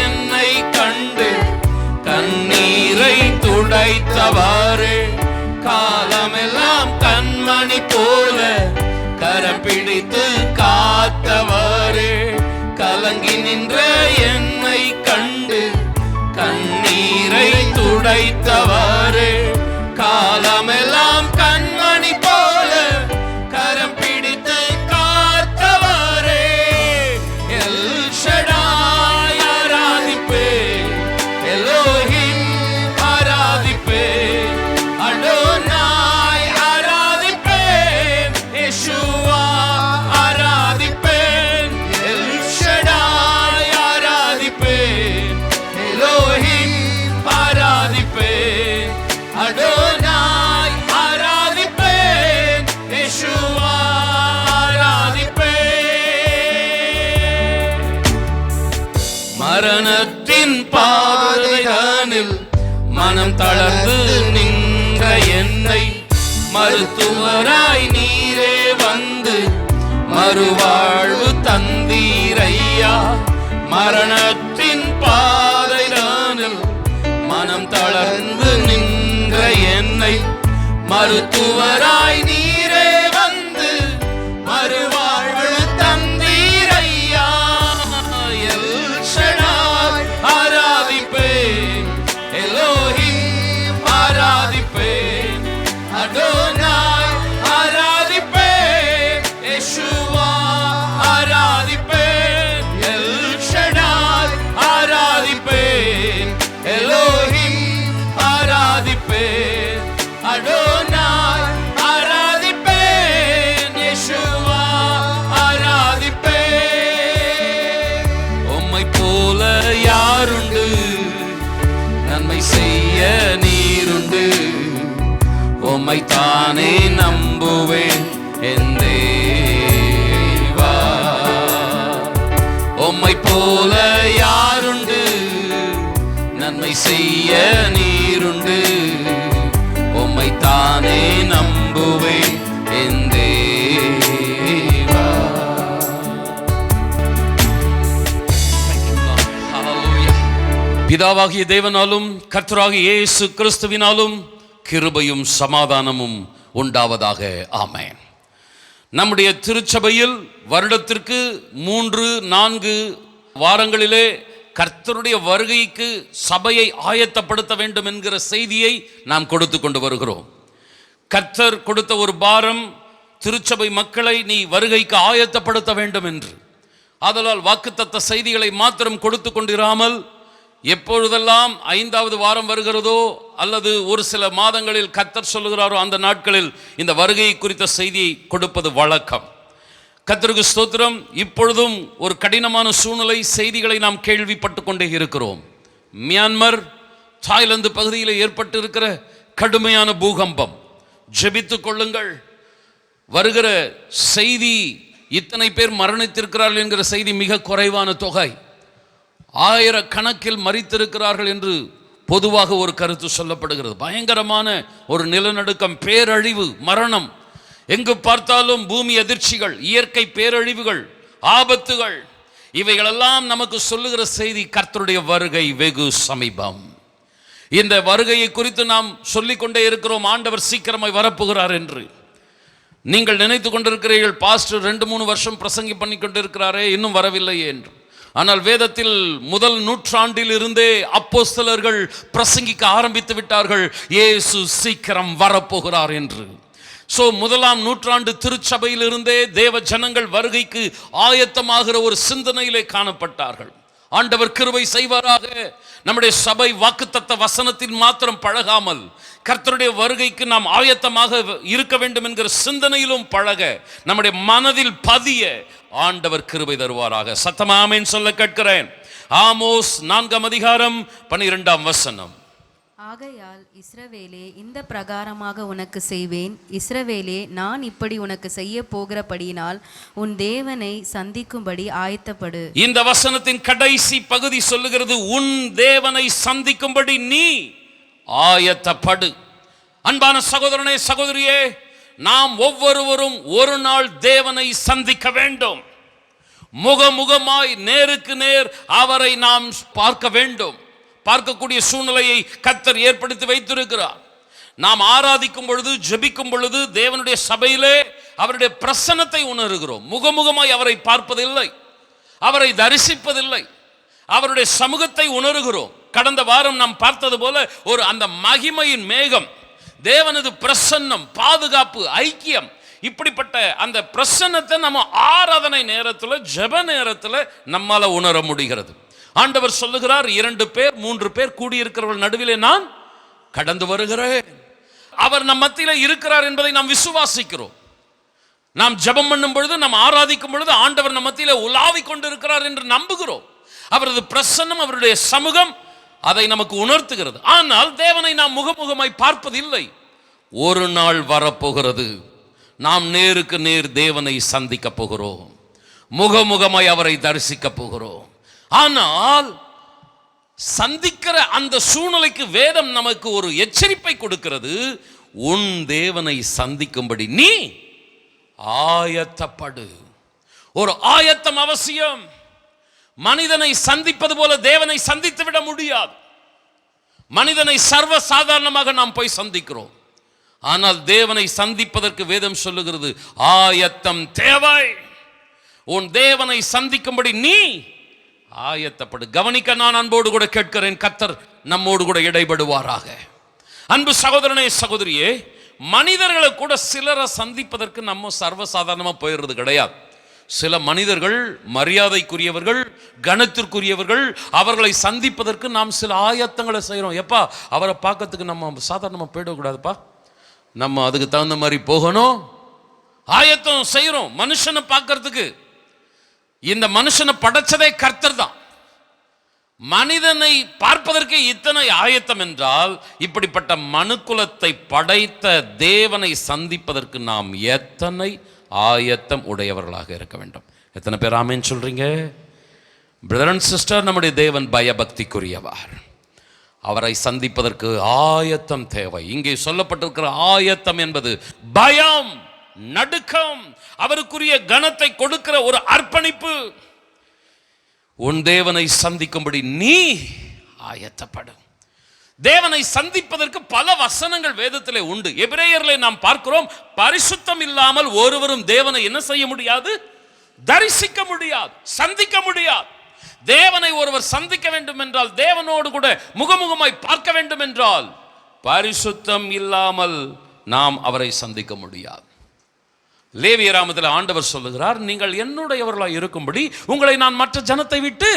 என்னை கண்டு கண்ணீரை துடைத்தவாறு, காலமெல்லாம் கண்மணி போல கரம் பிடித்து காத்தவாறு, கலங்கி நின்ற என்னை கண்டு கண்ணீரை துடைத்தவாறு, காலமெல்லாம் கண்மணி போல கரம் பிடித்து காத்தவாறே. எல் ஷடாய் ஆராதிப்பேன், எலோஹிம் ஆராதிப்பேன், அடோனாய் ஆராதிப்பேன், யெஷுவா ஆராதிப்பேன். எல் ஷடாய் ஆராதிப்பேன், எலோஹிம் ஆராதிப்பேன், அடோனாய் ஆராதிப்பேன், யெஷுவா ஆராதிப்பேன். மரணத்தின் பாதைகளில் மனம் தளர்ந்து நின்ற என்னை மருத்துவராய் நீரே வந்து மறுவாழ்வு தந்தீரையா. மரணத்தின் பாதைகளில் மனம் தளர்ந்து நின்ற என்னை மருத்துவராய் நீரே வந்து மறுவாழ்வு தந்தீரையா. எல் ஷடாய் ஆராதிப்பேன், எலோஹிம் ஆராதிப்பேன், அடோனாய் ஆராதிப்பேன், யெஷுவா ஆராதிப்பேன். எல் ஷடாய் ஆராதிப்பேன், எலோஹிம் ஆராதிப்பேன், அடோனாய் ஆராதிப்பேன், யெஷுவா ஆராதிப்பேன். உம்மை போல யாருண்டு, நன்மை செய்ய நீருண்டு, உம்மை தானே நம்புவேன் என் தேவா. உம்மை போல யாருண்டு, நன்மை செய்ய நீருண்டு, உம்மை தானே நம்புவேன் என் தேவா. பிதாவாகிய தேவனாலும் கர்த்தராகிய இயேசு கிறிஸ்துவினாலும் கிருபையும் சமாதானமும் உண்டாவதாக. ஆமென். நம்முடைய திருச்சபையில் வருடத்திற்கு 3-4 வாரங்களிலே கர்த்தருடைய வருகைக்கு சபையை ஆயத்தப்படுத்த வேண்டும் என்கிற செய்தியை நாம் கொடுத்து கொண்டு வருகிறோம். கர்த்தர் கொடுத்த ஒரு பாரம், திருச்சபை மக்களை நீ வருகைக்கு ஆயத்தப்படுத்த வேண்டும் என்று. ஆதலால் வாக்குத்தத்த செய்திகளை மாத்திரம் கொடுத்து கொண்டிராமல், எப்பொழுதெல்லாம் 5வது வாரம் வருகிறதோ அல்லது ஒரு சில மாதங்களில் கர்த்தர் சொல்லுகிறாரோ அந்த நாட்களில் இந்த வருகை குறித்த செய்தியை கொடுப்பது வழக்கம். கர்த்தருக்கு ஸ்தோத்திரம். இப்பொழுதும் ஒரு கடினமான சூழ்நிலை செய்திகளை நாம் கேள்விப்பட்டு கொண்டே இருக்கிறோம். மியான்மர், தாய்லாந்து பகுதியில் ஏற்பட்டு இருக்கிற கடுமையான பூகம்பம். ஜெபித்துக் கொள்ளுங்கள். வருகிற செய்தி இத்தனை பேர் மரணித்திருக்கிறார்கள் என்கிற செய்தி மிக குறைவான தொகை. 1000 கணக்கில் மரித்திருக்கிறார்கள் என்று பொதுவாக ஒரு கருத்து சொல்லப்படுகிறது. பயங்கரமான ஒரு நிலநடுக்கம், பேரழிவு, மரணம். எங்கு பார்த்தாலும் பூமி அதிர்ச்சிகள், இயற்கை பேரழிவுகள், ஆபத்துகள். இவைகளெல்லாம் நமக்கு சொல்லுகிற செய்தி கர்த்தருடைய வருகை வெகு சமீபம். இந்த வருகையை குறித்து நாம் சொல்லிக்கொண்டே இருக்கிறோம், ஆண்டவர் சீக்கிரமாய் வரப்போகிறார் என்று. நீங்கள் நினைத்து கொண்டிருக்கிறீர்கள், பாஸ்டர் 2-3 வருஷம் பிரசங்கி பண்ணி கொண்டிருக்கிறாரே, இன்னும் வரவில்லை என்று. ஆனால் வேதத்தில் முதல் நூற்றாண்டில் இருந்தே அப்போஸ்தலர்கள் பிரசங்கிக்க ஆரம்பித்து விட்டார்கள், இயேசு சீக்கிரம் வரப்போகிறார் என்று. முதலாம் நூற்றாண்டு திருச்சபையில் இருந்தே தேவ ஜனங்கள் வருகைக்கு ஆயத்தமாகிற ஒரு சிந்தனையிலே காணப்பட்டார்கள். ஆண்டவர் கிருபை செய்வாராக. நம்முடைய சபை வாக்குத்தத்த வசனத்தில் மாத்திரம் பழகாமல் கர்த்தருடைய வருகைக்கு நாம் ஆயத்தமாக இருக்க வேண்டும் என்கிற சிந்தனையிலும் பழக, நம்முடைய மனதில் பதிய ஆண்டவர் கிருபை தருவாராக. சத்தமா ஆமென் சொல்ல கேட்கிறேன். ஆமோஸ் 4:12. ஆகையால் இஸ்ரவேலே, இந்த பிரகாரமாக உனக்கு செய்வேன். இஸ்ரவேலே, நான் இப்படி உனக்கு செய்ய போகிறபடியினால் உன் தேவனை சந்திக்கும்படி ஆயத்தப்படு. இந்த வசனத்தின் கடைசி பகுதி சொல்லுகிறது, உன் தேவனை சந்திக்கும்படி நீ ஆயத்தப்படு. அன்பான சகோதரனே, சகோதரியே, நாம் ஒவ்வொருவரும் ஒரு நாள் தேவனை சந்திக்க வேண்டும். முகமுகமாய் நேருக்கு நேர் அவரை நாம் பார்க்க வேண்டும். பார்க்கக்கூடிய சூழ்நிலையை கர்த்தர் ஏற்படுத்தி வைத்திருக்கிறார். நாம் ஆராதிக்கும் பொழுது, ஜெபிக்கும் பொழுது தேவனுடைய சபையிலே அவருடைய பிரசன்னத்தை உணர்கிறோம். முகமுகமாய் அவரை பார்ப்பதில்லை, அவரை தரிசிப்பதில்லை, அவருடைய சமூகத்தை உணர்கிறோம். கடந்த வாரம் நாம் பார்த்தது போல ஒரு அந்த மகிமையின் மேகம், தேவனது பிரசன்னம், பாதுகாப்பு, ஐக்கியம், இப்படிப்பட்ட அந்த பிரசன்னத்தை நம்ம ஆராதனை நேரத்தில், ஜெப நேரத்தில் நம்மால உணர முடிகிறது. ஆண்டவர் சொல்லுகிறார், 2 பேர் 3 பேர் கூடியிருக்கிறவர்கள் நடுவிலே நான் கடந்து வருகிறேன். அவர் நம் மத்தியில் இருக்கிறார் என்பதை நாம் விசுவாசிக்கிறோம். நாம் ஜெபம் பண்ணும் பொழுது, நாம் ஆராதிக்கும் பொழுது ஆண்டவர் நம் மத்தியில் உலாவிக் கொண்டிருக்கிறார் என்று நம்புகிறோம். அவரது பிரசன்னம், அவருடைய சமூகம் அதை நமக்கு உணர்த்துகிறது. ஆனால் தேவனை நாம் முகமுகமாய் பார்ப்பதில்லை. ஒரு நாள் வரப்போகிறது, நாம் நேருக்கு நேர் தேவனை சந்திக்க போகிறோம், முகமுகமாய் அவரை தரிசிக்க போகிறோம். ஆனால் சந்திக்கிற அந்த சூழ்நிலைக்கு வேதம் நமக்கு ஒரு எச்சரிப்பை கொடுக்கிறது. உன் தேவனை சந்திக்கும்படி நீ ஆயத்தப்படு. ஒரு ஆயத்தம் அவசியம். மனிதனை சந்திப்பது போல தேவனை சந்தித்து விட முடியாது. மனிதனை சர்வ சாதாரணமாக நாம் போய் சந்திக்கிறோம். ஆனால் தேவனை சந்திப்பதற்கு வேதம் சொல்லுகிறது, ஆயத்தம் தேவை. உன் தேவனை சந்திக்கும்படி நீ ஆயத்தப்படு. கவனிக்க நான் அன்போடு கூட கேட்கிறேன், கர்த்தர் நம்மோடு கூட இடைபடுவாராக. அன்பு சகோதரனே, சகோதரியே, மனிதர்களை கூட சிலரை சந்திப்பதற்கு நம்ம சர்வசாதாரணமா போயிடுறது கிடையாது. சில மனிதர்கள் மரியாதைக்குரியவர்கள், கனத்திற்குரியவர்கள், அவர்களை சந்திப்பதற்கு நாம் சில ஆயத்தங்களை செய்கிறோம். எப்பா, அவரை பார்க்கறதுக்கு நம்ம சாதாரணமாக போயிடக்கூடாதுப்பா, நம்ம அதுக்கு தகுந்த மாதிரி போகணும், ஆயத்தம் செய்கிறோம். மனுஷனை பார்க்கறதுக்கு, இந்த மனுஷனை படைச்சதே கர்த்தர் தான். மனிதனை பார்ப்பதற்கு இத்தனை ஆயத்தம் என்றால், இப்படிப்பட்ட மனுக்குலத்தை படைத்த தேவனை சந்திப்பதற்கு நாம் எத்தனை ஆயத்தம் உடையவர்களாக இருக்க வேண்டும். எத்தனை பேர் ஆமென் சொல்றீங்க? பிரதர் அண்ட் சிஸ்டர், நம்முடைய தேவன் பயபக்திக்குரியவர். அவரை சந்திப்பதற்கு ஆயத்தம் தேவை. இங்கே சொல்லப்பட்டிருக்கிற ஆயத்தம் என்பது பயம், நடுக்கம், அவருக்குரிய கனத்தை கொடுக்கிற ஒரு அர்ப்பணிப்பு. உன் தேவனை சந்திக்கும்படி நீ ஆயத்தப்படு. தேவனை சந்திப்பதற்கு பல வசனங்கள் வேதத்திலே உண்டு. எபிரேயர்களை நாம் பார்க்கிறோம், பரிசுத்தம் இல்லாமல் ஒருவரும் தேவனை என்ன செய்ய முடியாது? தரிசிக்க முடியாது, சந்திக்க முடியாது. தேவனை ஒருவர் சந்திக்க வேண்டும் என்றால், தேவனோடு கூட முகமுகமாய் பார்க்க வேண்டும் என்றால், பரிசுத்தம் இல்லாமல் நாம் அவரை சந்திக்க முடியாது. லேவியராமத்தில் ஆண்டவர் சொல்லுகிறார், நீங்கள் என்னுடையவர்களாய் இருக்கும்படி உங்களை நான் மற்ற ஜனத்தை விட்டு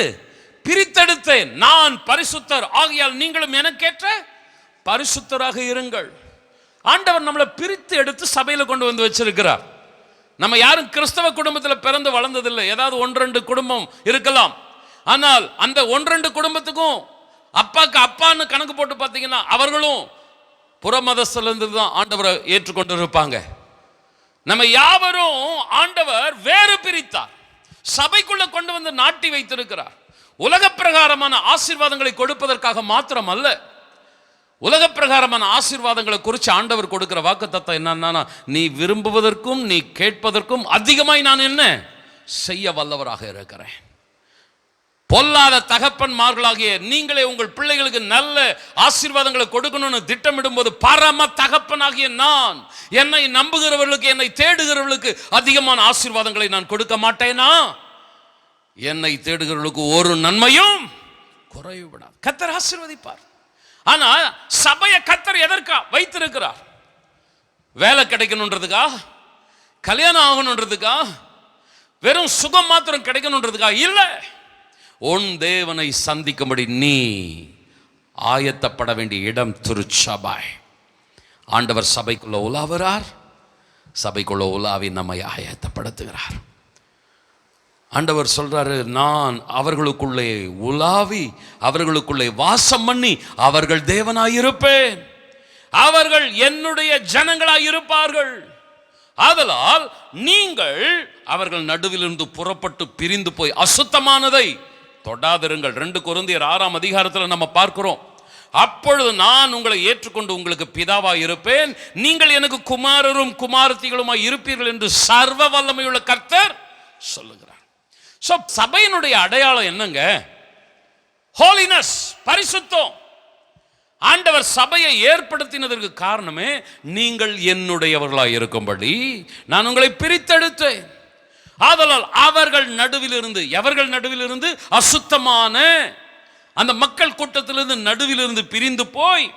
பிரித்தெடுத்தேன். நான் பரிசுத்தர், ஆகையால் நீங்களும் எனக்கேற்ற பரிசுத்தராக இருங்கள். ஆண்டவர் நம்மளை பிரித்து எடுத்து சபையில் கொண்டு வந்து வச்சிருக்கிறார். நம்ம யாரும் கிறிஸ்தவ குடும்பத்தில் பிறந்து வளர்ந்ததில்லை. ஏதாவது 1-2 குடும்பம் இருக்கலாம். ஆனால் அந்த 1-2 குடும்பத்துக்கும் அப்பாக்கு அப்பான்னு கணக்கு போட்டு பார்த்தீங்கன்னா, அவர்களும் புறமதத்திலிருந்து தான் ஆண்டவரை ஏற்றுக்கொண்டு இருப்பாங்க. நம்ம யாவரும் ஆண்டவர் வேறு பிரித்தார், சபைக்குள்ள கொண்டு வந்து நாட்டி வைத்திருக்கிறார். உலக பிரகாரமான ஆசீர்வாதங்களை கொடுப்பதற்காக மாத்திரம் அல்ல. உலக பிரகாரமான ஆசீர்வாதங்களை குறித்து ஆண்டவர் கொடுக்கிற வாக்குத்தத்தம் என்னன்னா, நீ விரும்புவதற்கும் நீ கேட்பதற்கும் அதிகமாய் நான் என்ன செய்ய வல்லவராக இருக்கிறேன். பொல்லாத தகப்பன்மார்களாகிய நீங்களே உங்கள் பிள்ளைகளுக்கு நல்ல ஆசீர்வாதங்களை கொடுக்கணும்னு திட்டமிடும் போது, பரம தகப்பனாகிய நான் என்னை நம்புகிறவர்களுக்கு, என்னை தேடுகிறவர்களுக்கு அதிகமான ஆசீர்வாதங்களை நான் கொடுக்க மாட்டேனா? என்னை தேடுகிறவர்களுக்கு ஒரு நன்மையும் குறைவுபடாது. கர்த்தர் ஆசீர்வதிப்பார். ஆனா சபையை கர்த்தர் எதற்கா வைத்திருக்கிறார்? வேலை கிடைக்கணுன்றதுக்கா? கல்யாணம் ஆகணுன்றதுக்கா? வெறும் சுகம் மாத்திரம் கிடைக்கணுன்றதுக்கா? இல்ல. உன் தேவனை சந்திக்கும்படி நீ ஆயத்தப்பட வேண்டிய இடம் திருச்சபை. ஆண்டவர் சபைக்குள்ள உலாவுறார், சபைக்குள்ள உலாவி நம்மை ஆயத்தப்படுத்துகிறார். ஆண்டவர் சொல்றாரு, நான் அவர்களுக்குள்ளே உலாவி அவர்களுக்குள்ளே வாசம் பண்ணி அவர்கள் தேவனாயிருப்பேன், அவர்கள் என்னுடைய ஜனங்களாயிருப்பார்கள். ஆதலால் நீங்கள் அவர்கள் நடுவிலிருந்து புறப்பட்டு பிரிந்து போய் அசுத்தமானதை தொடாதிருங்கள். 2 கொரிந்தியர் 6ஆம் அதிகாரத்தில் நம்ம பார்க்கிறோம். அப்பொழுது நான் உங்களை ஏற்றுக்கொண்டு உங்களுக்கு பிதாவாய் இருப்பேன், நீங்கள் எனக்கு குமாரரும் குமாரத்திகளுமாய் இருப்பீர்கள் என்று சர்வ வல்லமையுள்ள கர்த்தர் சொல்லுகிறார். ஸோ சபையினுடைய அடையாளம் என்னங்க? ஹோலினஸ், பரிசுத்தம். ஆண்டவர் சபையை ஏற்படுத்தினதற்கு காரணமே நீங்கள் என்னுடையவர்களாய் இருக்கும்படி நான் உங்களை பிரித்தெடுத்தேன். ஆதலால் அவர்கள் நடுவிலிருந்து, எவர்கள் நடுவிலிருந்து? அசுத்தமான அந்த மக்கள் கூட்டத்திலிருந்து நடுவிலிருந்து பிரிந்து போய்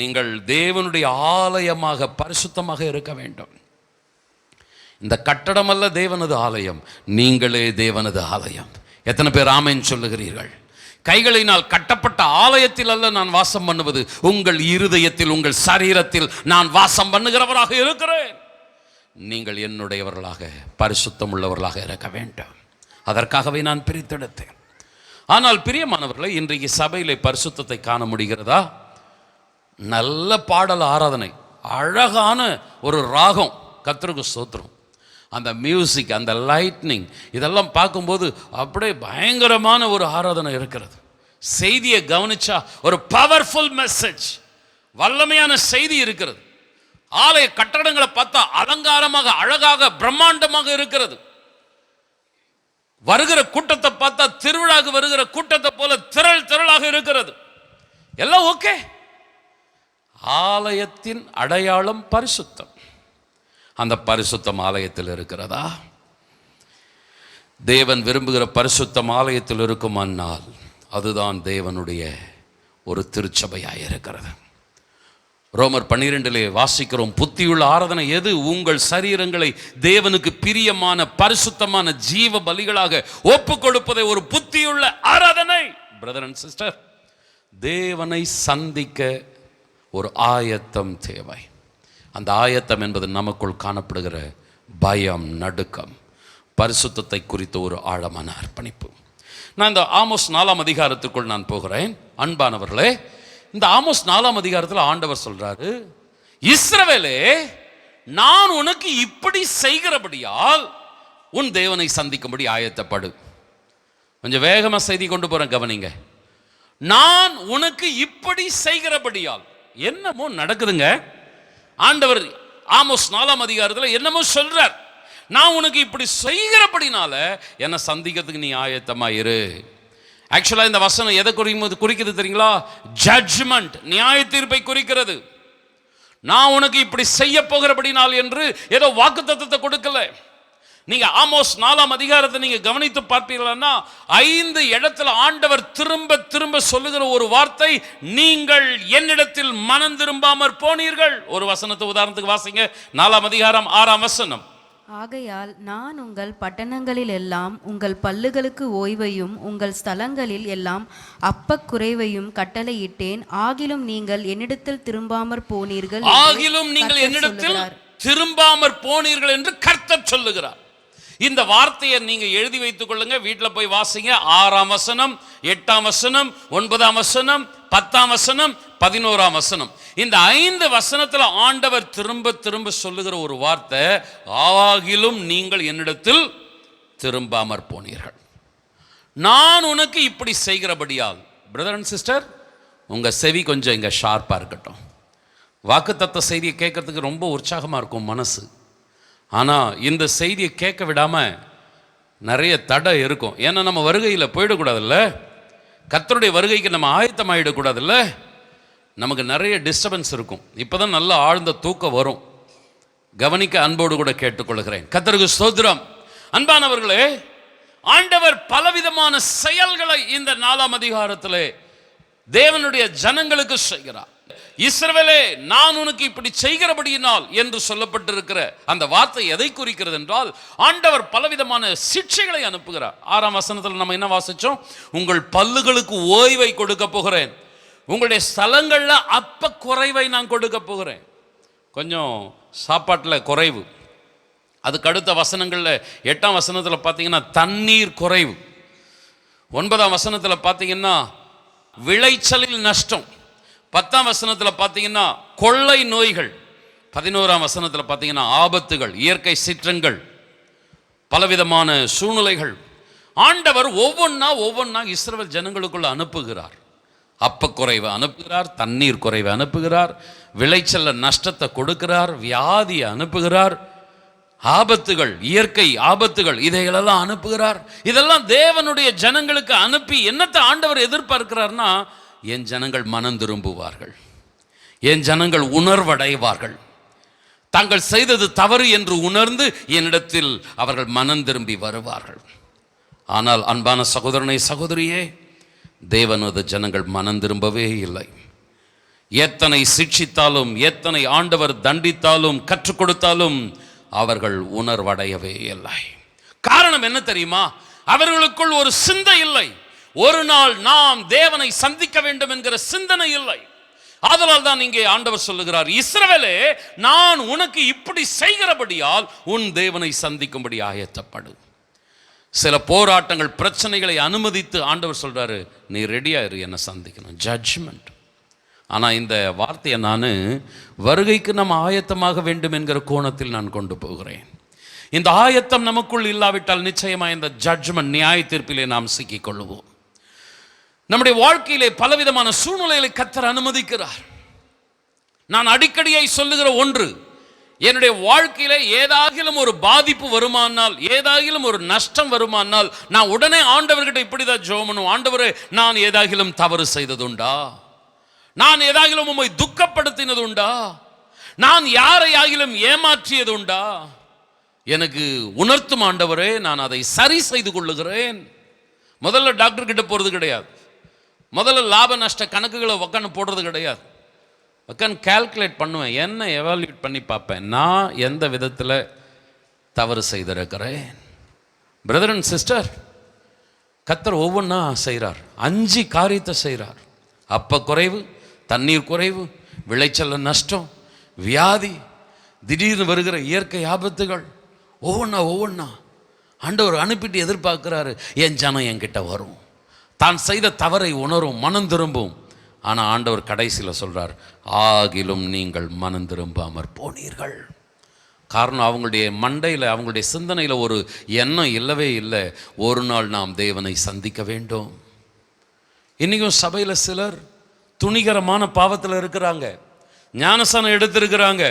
நீங்கள் தேவனுடைய ஆலயமாக பரிசுத்தமாக இருக்க வேண்டும். இந்த கட்டடம் அல்ல தேவனது ஆலயம், நீங்களே தேவனது ஆலயம். எத்தனை பேர் ஆமென் சொல்லுகிறீர்கள்? கைகளினால் கட்டப்பட்ட ஆலயத்தில் அல்ல நான் வாசம் பண்ணுவது, உங்கள் இருதயத்தில், உங்கள் சரீரத்தில் நான் வாசம் பண்ணுகிறவராக இருக்கிறேன். நீங்கள் என்னுடையவர்களாக பரிசுத்தம் உள்ளவர்களாக இருக்க வேண்டும். அதற்காகவே நான் பிரித்தெடுத்தேன். ஆனால் பிரியமானவர்களை, இன்றைக்கு சபையிலே பரிசுத்தத்தை காண முடிகிறதா? நல்ல பாடல், ஆராதனை, அழகான ஒரு ராகம், கர்த்தருக்கு ஸ்தோத்திரம், அந்த மியூசிக், அந்த லைட்னிங், இதெல்லாம் பார்க்கும்போது அப்படியே பயங்கரமான ஒரு ஆராதனை இருக்கிறது. செய்தியை கவனிச்சா ஒரு பவர்ஃபுல் மெசேஜ், வல்லமையான செய்தி இருக்கிறது. ஆலய கட்டடங்களை பார்த்தா அலங்காரமாக, அழகாக, பிரம்மாண்டமாக இருக்கிறது. வருகிற கூட்டத்தை பார்த்தா திருவிழாக்கு வருகிற கூட்டத்தை போல திரளாக இருக்கிறது. எல்லாம் ஓகே. ஆலயத்தின் அடையாளம் பரிசுத்தம். அந்த பரிசுத்தம் ஆலயத்தில் இருக்கிறதா? தேவன் விரும்புகிற பரிசுத்தம் ஆலயத்தில் இருக்குமானால் அதுதான் தேவனுடைய ஒரு திருச்சபையாக இருக்கிறது. ரோமர் 12 வாசிக்கிறோம், புத்தியுள்ள ஆராதனை எது? உங்கள் சரீரங்களை தேவனுக்கு பிரியமான பரிசுத்தமான ஜீவ பலிகளாக ஒப்பு கொடுப்பதை ஒரு புத்தியுள்ள ஆராதனை. பிரதர் அண்ட் சிஸ்டர், தேவனை சந்திக்க ஒரு ஆயத்தம் தேவை. அந்த ஆயத்தம் என்பது நமக்குள் காணப்படுகிற பயம், நடுக்கம், பரிசுத்தத்தை குறித்த ஒரு ஆழமான அர்ப்பணிப்பு. நான் இந்த ஆமோஸ் 4ஆம் அதிகாரத்துக்குள் நான் போகிறேன். அன்பானவர்களே, இந்த ஆமோஸ் 4ஆம் அதிகாரத்தில் ஆண்டவர் சொல்றாரு, இஸ்ரவேலே, நான் உனக்கு இப்படி செய்கிறபடியால் உன் தேவனை சந்திக்கும்படி ஆயத்தப்படு. கொஞ்சம் வேகமா செய்தி கொண்டு போறேன், கவனிங்க. நான் உனக்கு இப்படி செய்கிறபடியால், என்னமோ நடக்குதுங்க. ஆண்டவர் ஆமோஸ் 4ஆம் அதிகாரத்தில் என்னமோ சொல்றார். நான் உனக்கு இப்படி செய்கிறபடினால என்னை சந்திக்கிறதுக்கு நீ ஆயத்தமா இரு. ஆக்சுவலா இந்த வசனம் எதை குறிக்கிறது தெரியுங்களா? ஜட்ஜ்மெண்ட், நியாய தீர்ப்பை குறிக்கிறது. நான் உனக்கு இப்படி செய்ய போகிறபடினால் என்று ஏதோ வாக்குத்தத்தத்தை கொடுக்கல. நீங்க ஆமோஸ் 4ஆம் அதிகாரத்தை நீங்க கவனித்து பார்ப்பீர்களா, 5 இடத்துல ஆண்டவர் திரும்ப திரும்ப சொல்லுகிற ஒரு வார்த்தை, நீங்கள் என்னிடத்தில் மனம் திரும்பாமற் போனீர்கள். ஒரு வசனத்தை உதாரணத்துக்கு வாசிங்க. 4ஆம் அதிகாரம் 6ஆம் வசனம். ஆகையால் நான் உங்கள் பட்டணங்களில் எல்லாம் உங்கள் பல்லுகளுக்கு ஓய்வையும் உங்கள் ஸ்தலங்களில் எல்லாம் அப்பக்குறைவையும் கட்டளையிட்டேன். ஆகிலும் நீங்கள் என்னிடத்தில் திரும்பாமற் போனீர்கள். ஆகிலும் நீங்கள் என்னிடத்தில் திரும்பாமற் போனீர்கள் என்று கர்த்தர் சொல்லுகிறார். இந்த வார்த்தையை நீங்க எழுதி வைத்துக் கொள்ளுங்க, வீட்டில் போய் வாசிங்க. 6ஆம் வசனம், 8ஆம் வசனம், 9ஆம் வசனம், 10ஆம் வசனம், 11ஆம் வசனம். இந்த 5 வசனத்துல ஆண்டவர் திரும்ப திரும்ப சொல்லுகிற ஒரு வார்த்தை, ஆகிலும் நீங்கள் என்னிடத்தில் திரும்பாமற் போனீர்கள். நான் உனக்கு இப்படி செய்கிறபடியால். பிரதர் அண்ட் சிஸ்டர், உங்க செவி கொஞ்சம் இங்க ஷார்ப்பா இருக்கட்டும். வாக்குத்தத்த செய்தியை கேட்கறதுக்கு ரொம்ப உற்சாகமா இருக்கும் மனசு. ஆனால் இந்த செய்தியை கேட்க விடாமல் நிறைய தடை இருக்கும். ஏன்னா நம்ம வருகையில் போயிடக்கூடாதுல்ல, கர்த்தருடைய வருகைக்கு நம்ம ஆயத்தமாகிடக்கூடாதுல்ல. நமக்கு நிறைய டிஸ்டர்பன்ஸ் இருக்கும். இப்போ தான் நல்ல ஆழ்ந்த தூக்கம் வரும். கவனிக்க அன்போடு கூட கேட்டுக்கொள்கிறேன். கர்த்தருக்கு ஸ்தோத்திரம். அன்பானவர்களே, ஆண்டவர் பலவிதமான செயல்களை இந்த 4ஆம் அதிகாரத்திலே தேவனுடைய ஜனங்களுக்கு செய்கிறார். இஸ்ரவேலே, நான் உனக்கு இப்படி செய்கிறபடியினால் என்று சொல்லப்பட்டிருக்கிற அந்த வார்த்தை எதை குறிக்கிறது என்றால், ஆண்டவர் பலவிதமான சிக்ஷைகளை அனுப்புகிறார். 6ஆம் வசனத்தில் நம்ம என்ன வாசிச்சோம்? உங்கள் பல்லுகளுக்கு ஓய்வை கொடுக்க போகிறேன், உங்களுடைய ஸ்தலங்கள்ல அப்ப குறைவை நான் கொடுக்க போகிறேன். கொஞ்சம் சாப்பாட்டில் குறைவு. அதுக்கு அடுத்த வசனங்கள்ல 8ஆம் வசனத்தில் பார்த்தீங்கன்னா தண்ணீர் குறைவு. 9ஆம் வசனத்தில் பார்த்தீங்கன்னா விளைச்சலில் நஷ்டம். 10ஆம் வசனத்தில் பார்த்தீங்கன்னா கொள்ளை நோய்கள். 11ஆம் வசனத்தில் பார்த்தீங்கன்னா ஆபத்துகள், இயற்கை சீற்றங்கள், பலவிதமான சூழ்நிலைகள். ஆண்டவர் ஒவ்வொன்றா இஸ்ரவேல் ஜனங்களுக்குள்ள அனுப்புகிறார். அப்ப குறைவை அனுப்புகிறார், தண்ணீர் குறைவை அனுப்புகிறார், விளைச்சல்ல நஷ்டத்தை கொடுக்கிறார், வியாதியை அனுப்புகிறார். ஆபத்துகள், இயற்கை ஆபத்துகள், இதைகளெல்லாம் அனுப்புகிறார். இதெல்லாம் தேவனுடைய ஜனங்களுக்கு அனுப்பி என்னத்தை ஆண்டவர் எதிர்பார்க்கிறார்னா, என் ஜனங்கள் மனம் திரும்புவார்கள், என் ஜனங்கள் உணர்வடைவார்கள், தாங்கள் செய்தது தவறு என்று உணர்ந்து என்னிடத்தில் அவர்கள் மனம் திரும்பி வருவார்கள். ஆனால் அன்பான சகோதரனை, சகோதரியே, தேவனது ஜனங்கள் மனம் திரும்பவே இல்லை. எத்தனை சிட்சித்தாலும், எத்தனை ஆண்டவர் தண்டித்தாலும், கற்றுக் கொடுத்தாலும் அவர்கள் உணர்வடையவே இல்லை. காரணம் என்ன தெரியுமா? அவர்களுக்குள் ஒரு சிந்தை இல்லை. ஒரு நாள் நாம் தேவனை சந்திக்க வேண்டும் என்கிற சிந்தனை இல்லை. ஆதலால் தான் இங்கே ஆண்டவர் சொல்லுகிறார், இஸ்ரவேலே, நான் உனக்கு இப்படி செய்கிறபடியால் உன் தேவனை சந்திக்கும்படி ஆயத்தப்படு. சில போராட்டங்கள், பிரச்சனைகளை அனுமதித்து ஆண்டவர் சொல்றாரு, நீ ரெடியா இரு, என்ன சந்திக்கணும், ஜட்ஜ்மெண்ட். ஆனால் இந்த வார்த்தையை நான் வருகைக்கு நம்ம ஆயத்தமாக வேண்டும் என்கிற கோணத்தில் நான் கொண்டு போகிறேன். இந்த ஆயத்தம் நமக்குள் இல்லாவிட்டால் நிச்சயமாக இந்த ஜட்ஜ்மெண்ட், நியாய தீர்ப்பிலே நாம் சிக்கிக் கொள்ளுவோம். நம்முடைய வாழ்க்கையிலே பலவிதமான சூழ்நிலைகளை கர்த்தர் அனுமதிக்கிறார். நான் அடிக்கடியை சொல்லுகிற ஒன்று, என்னுடைய வாழ்க்கையில ஏதாகிலும் ஒரு பாதிப்பு வருமானால், ஏதாகிலும் ஒரு நஷ்டம் வருமானால், நான் உடனே ஆண்டவர்கிட்ட இப்படிதான் ஜெபம் பண்ணுவேன், ஆண்டவரே, நான் ஏதாகிலும் தவறு செய்ததுண்டா, நான் ஏதாகிலும் உம்மை துக்கப்படுத்தினது உண்டா, நான் யாரையாகிலும் ஏமாற்றியது உண்டா, எனக்கு உணர்த்தும் ஆண்டவரே, நான் அதை சரி செய்து கொள்ளுகிறேன். முதல்ல டாக்டர் கிட்ட போறது கிடையாது, முதல்ல லாப நஷ்ட கணக்குகளை உக்காந்து போடுறது கிடையாது. உக்காந்து கால்குலேட் பண்ணுவேன், என்ன எவாலுவேட் பண்ணி பார்ப்பேன், நான் எந்த விதத்தில் தவறு செய்திருக்கிறேன். பிரதர் அண்ட் சிஸ்டர், கர்த்தர் ஒவ்வொன்றா செய்கிறார். 5 காரியத்தை செய்கிறார். அப்ப குறைவு, தண்ணீர் குறைவு, விளைச்சல் நஷ்டம், வியாதி, திடீர்னு வருகிற இயற்கை ஆபத்துகள், ஒவ்வொன்றா ஆண்டவர் அனுப்பிட்டு எதிர்பார்க்கிறாரு, என் ஜனம் என்கிட்ட வரும், தான் செய்த தவறை உணரும், மனம் திரும்பும். ஆனால் ஆண்டவர் கடைசியில் சொல்றார், ஆகிலும் நீங்கள் மனம் திரும்பாமற் போனீர்கள். காரணம், அவங்களுடைய மண்டையில், அவங்களுடைய சிந்தனையில் ஒரு எண்ணம் இல்லவே இல்லை, ஒரு நாள் நாம் தேவனை சந்திக்க வேண்டும். இன்றைக்கும் சபையில் சிலர் துணிகரமான பாவத்தில் இருக்கிறாங்க, ஞானஸ்நானம் எடுத்திருக்கிறாங்க,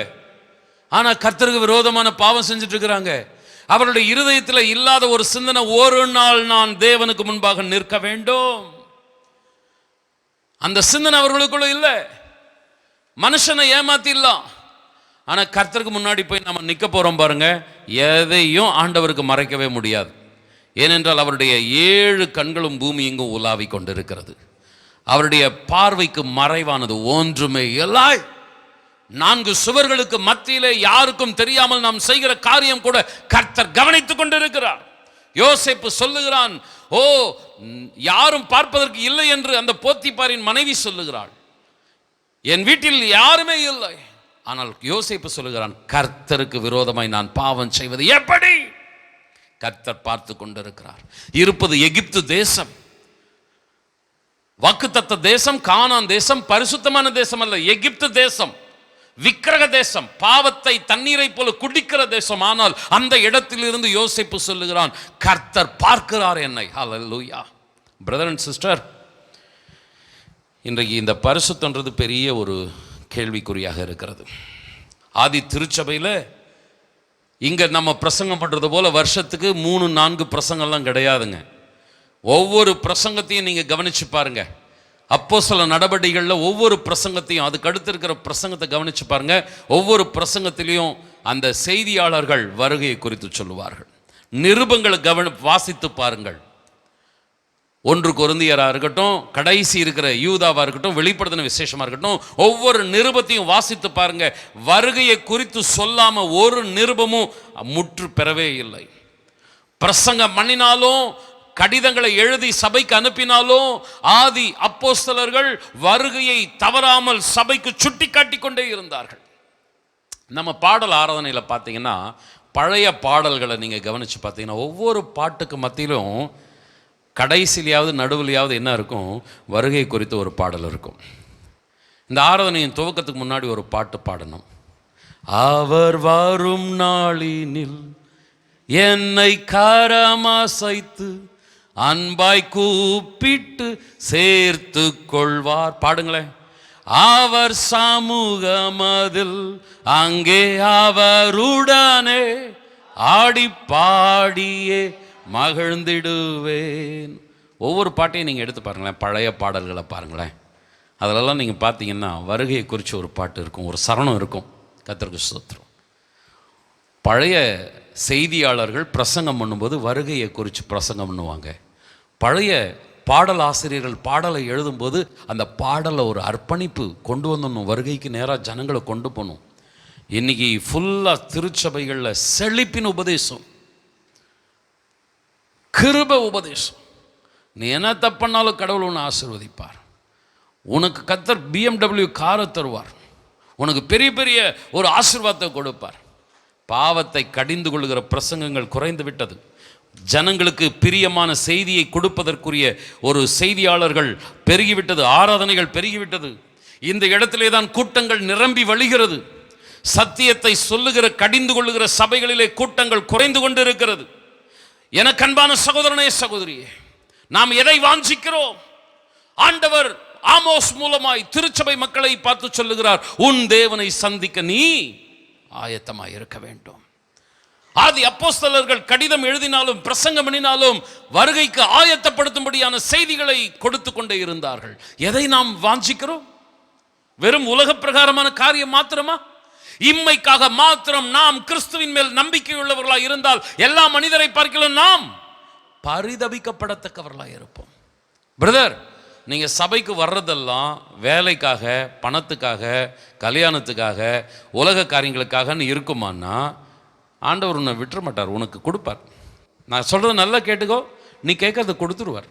ஆனால் கர்த்தருக்கு விரோதமான பாவம் செஞ்சுட்டு இருக்கிறாங்க. அவருடைய இருதயத்தில் இல்லாத ஒரு சிந்தனை, ஒரு நாள் நான் தேவனுக்கு முன்பாக நிற்க வேண்டும், அந்த சிந்தனை அவர்களுக்குள்ள இல்லை. மனுஷனை ஏமாத்திடலாம், ஆனால் கர்த்தருக்கு முன்னாடி போய் நம்ம நிற்க போகிறோம் பாருங்க, எதையும் ஆண்டவருக்கு மறைக்கவே முடியாது. ஏனென்றால் அவருடைய 7 கண்களும் பூமி எங்கும் உலாவி கொண்டிருக்கிறது. அவருடைய பார்வைக்கு மறைவானது ஒன்றுமே இல்லை. 4 சுவர்களுக்கு மத்தியிலே யாருக்கும் தெரியாமல் நாம் செய்கிற காரியம் கூட கர்த்தர் கவனித்துக் கொண்டிருக்கிறார். யோசேப்பு சொல்லுகிறான், ஓ, யாரும் பார்ப்பதற்கு இல்லை என்று அந்த போத்திபாரின் மனைவி சொல்லுகிறாள், என் வீட்டில் யாருமே இல்லை. ஆனால் யோசேப்பு சொல்லுகிறான், கர்த்தருக்கு விரோதமாய் நான் பாவம் செய்வது எப்படி? கர்த்தர் பார்த்து கொண்டிருக்கிறார். இருப்பது எகிப்து தேசம், வாக்குத்தத்த தேசம், கானான் தேசம், பரிசுத்தமான தேசம் அல்ல, எகிப்து தேசம், விக்கிரக தேசம், பாவத்தை தண்ணீரை போல குடிக்கிற தேசம். ஆனால் அந்த இடத்திலிருந்து யோசேப்பு சொல்லுகிறான், கர்த்தர் பார்க்கிறார் என்னை. ஹல்லேலூயா. பிரதர் அண்ட் சிஸ்டர், இன்றைக்கு இந்த பரிசுத்தன்றது பெரிய ஒரு கேள்விக்குறியாக இருக்கிறது. ஆதி திருச்சபையில் இங்கே நம்ம பிரசங்கம் பண்ணுறது போல வருஷத்துக்கு 3-4 பிரசங்கம்லாம் கிடையாதுங்க. ஒவ்வொரு பிரசங்கத்தையும் நீங்கள் கவனிச்சு பாருங்க. அப்போஸ்தல நடவடிக்கைகளில் ஒவ்வொரு பிரசங்கத்தையும், அதுக்கு அடுத்து இருக்கிற பிரசங்கத்தை கவனிச்சு பாருங்க. ஒவ்வொரு பிரசங்கத்திலையும் அந்த செய்தியாளர்கள் வருகையை குறித்து சொல்லுவார்கள். நிருபங்களை வாசித்து பாருங்கள். 1 கொரிந்தியராக இருக்கட்டும், கடைசி இருக்கிற யூதாவாக இருக்கட்டும், வெளிப்படுத்தின விசேஷமாக இருக்கட்டும், ஒவ்வொரு நிருபத்தையும் வாசித்து பாருங்க. வருகையை குறித்து சொல்லாம ஒரு நிருபமும் முற்று பெறவே இல்லை. பிரசங்கம் பண்ணினாலும், கடிதங்களை எழுதி சபைக்கு அனுப்பினாலும், ஆதி அப்போஸ்தலர்கள் வருகையை தவறாமல் சபைக்கு சுட்டி காட்டி கொண்டே இருந்தார்கள். நம்ம பாடல் ஆராதனையில் பார்த்தீங்கன்னா, பழைய பாடல்களை நீங்கள் கவனித்து பார்த்தீங்கன்னா, ஒவ்வொரு பாட்டுக்கு மத்தியிலும் கடைசிலையாவது நடுவிலையாவது என்ன இருக்கும், வருகை குறித்து ஒரு பாடல் இருக்கும். இந்த ஆராதனையின் துவக்கத்துக்கு முன்னாடி ஒரு பாட்டு பாடணும். அவர் வரும் நாளினில் என்னை கரமசைத்து அன்பாய் கூப்பிட்டு சேர்த்து கொள்வார். பாடுங்களேன். அவர் சமூகமதில் அங்கே அவருடனே ஆடி பாடியே மகிழ்ந்திடுவேன். ஒவ்வொரு பாட்டையும் நீங்கள் எடுத்து பாருங்களேன், பழைய பாடல்களை பாருங்களேன். அதிலெல்லாம் நீங்கள் பார்த்தீங்கன்னா வருகையை குறித்து ஒரு பாட்டு இருக்கும், ஒரு சரணம் இருக்கும். கர்த்தருக்கு ஸ்தோத்திரம். பழைய செய்தியாளர்கள் பிரசங்கம் பண்ணும்போது வருகையை குறித்து பிரசங்கம் பண்ணுவாங்க. பழைய பாடல் ஆசிரியர்கள் பாடலை எழுதும்போது அந்த பாடலை ஒரு அர்ப்பணிப்பு கொண்டு வந்துடணும், வருகைக்கு நேராக ஜனங்களை கொண்டு போகணும். இன்றைக்கி ஃபுல்லாக திருச்சபைகளில் செழிப்பின் உபதேசம், கிருப உபதேசம். நீ என்ன தப்புனாலும் கடவுள் உன்னை ஆசீர்வதிப்பார். உனக்கு கர்த்தர் BMW காரை தருவார். உனக்கு பெரிய பெரிய ஒரு ஆசீர்வாதத்தை கொடுப்பார். பாவத்தை கடிந்து கொள்கிற பிரசங்கங்கள் குறைந்து விட்டது. ஜனங்களுக்கு பிரியமான செய்தியை கொடுப்பதற்குரிய ஒரு செய்தியாளர்கள் பெருகிவிட்டது, ஆராதனைகள் பெருகிவிட்டது. இந்த இடத்திலே தான் கூட்டங்கள் நிரம்பி வழிகிறது. சத்தியத்தை சொல்லுகிற கடிந்து கொள்ளுகிற சபைகளிலே கூட்டங்கள் குறைந்து கொண்டு இருக்கிறது. எனக்கு அன்பான சகோதரனே சகோதரியே, நாம் எதை வாஞ்சிக்கிறோம்? ஆண்டவர் ஆமோஸ் மூலமாய் திருச்சபை மக்களை பார்த்து சொல்லுகிறார், உன் தேவனை சந்திக்க நீ ஆயத்தமாய் இருக்க வேண்டும். ஆதி அப்போஸ்தலர்கள் கடிதம் எழுதினாலும் பிரசங்கம் பண்ணினாலும் வருகைக்கு ஆயத்தப்படுத்தும்படியான செய்திகளை கொடுத்து கொண்டே இருந்தார்கள். எதை நாம் வாஞ்சிக்கிறோம்? வெறும் உலக பிரகாரமான காரியம் மாத்திரமா? இம்மைக்காக மாத்திரம் நாம் கிறிஸ்துவின் மேல் நம்பிக்கை உள்ளவர்களாய் இருந்தால் எல்லா மனிதரை பார்க்கலாம் நாம் பரிதபிக்கப்படத்தக்கவர்களாய் இருப்போம். பிரதர், நீங்கள் சபைக்கு வர்றதெல்லாம் வேலைக்காக, பணத்துக்காக, கல்யாணத்துக்காக, உலக காரியங்களுக்காகன்னு இருக்குமான்னா ஆண்டவர் உன்னை விட்டுற மாட்டார், உனக்கு கொடுப்பார். நான் சொல்கிறது நல்லா கேட்டுக்கோ, நீ கேட்கறத கொடுத்துருவார்.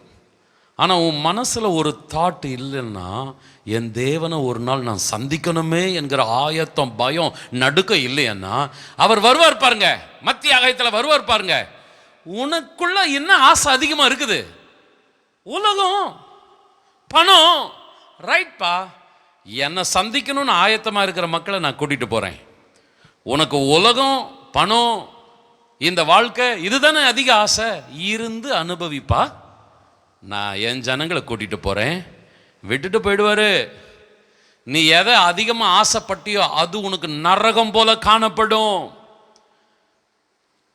ஆனால் உன் மனசில் ஒரு தாட் இல்லைன்னா, என் தேவனை ஒரு நாள் நான் சந்திக்கணுமே என்கிற ஆயத்தம், பயம், நடுக்க இல்லைன்னா அவர் வருவார் பாருங்க, மத்திய ஆகாயத்தில் வருவார் பாருங்க. உனக்குள்ள என்ன ஆசை அதிகமாக இருக்குது? உலகம், பணம், ரைட்பா. என்னை சந்திக்கணும்னு ஆயத்தமாக இருக்கிற மக்களை நான் கூட்டிகிட்டு போகிறேன். உனக்கு உலகம், பணம், இந்த வாழ்க்கை இதுதானே அதிக ஆசை, இருந்து அனுபவிப்பா. நான் என் ஜனங்களை கூட்டிகிட்டு போகிறேன், விட்டுட்டு போயிடுவார். நீ எதை அதிகமாக ஆசைப்பட்டியோ அது உனக்கு நரகம் போல காணப்படும்.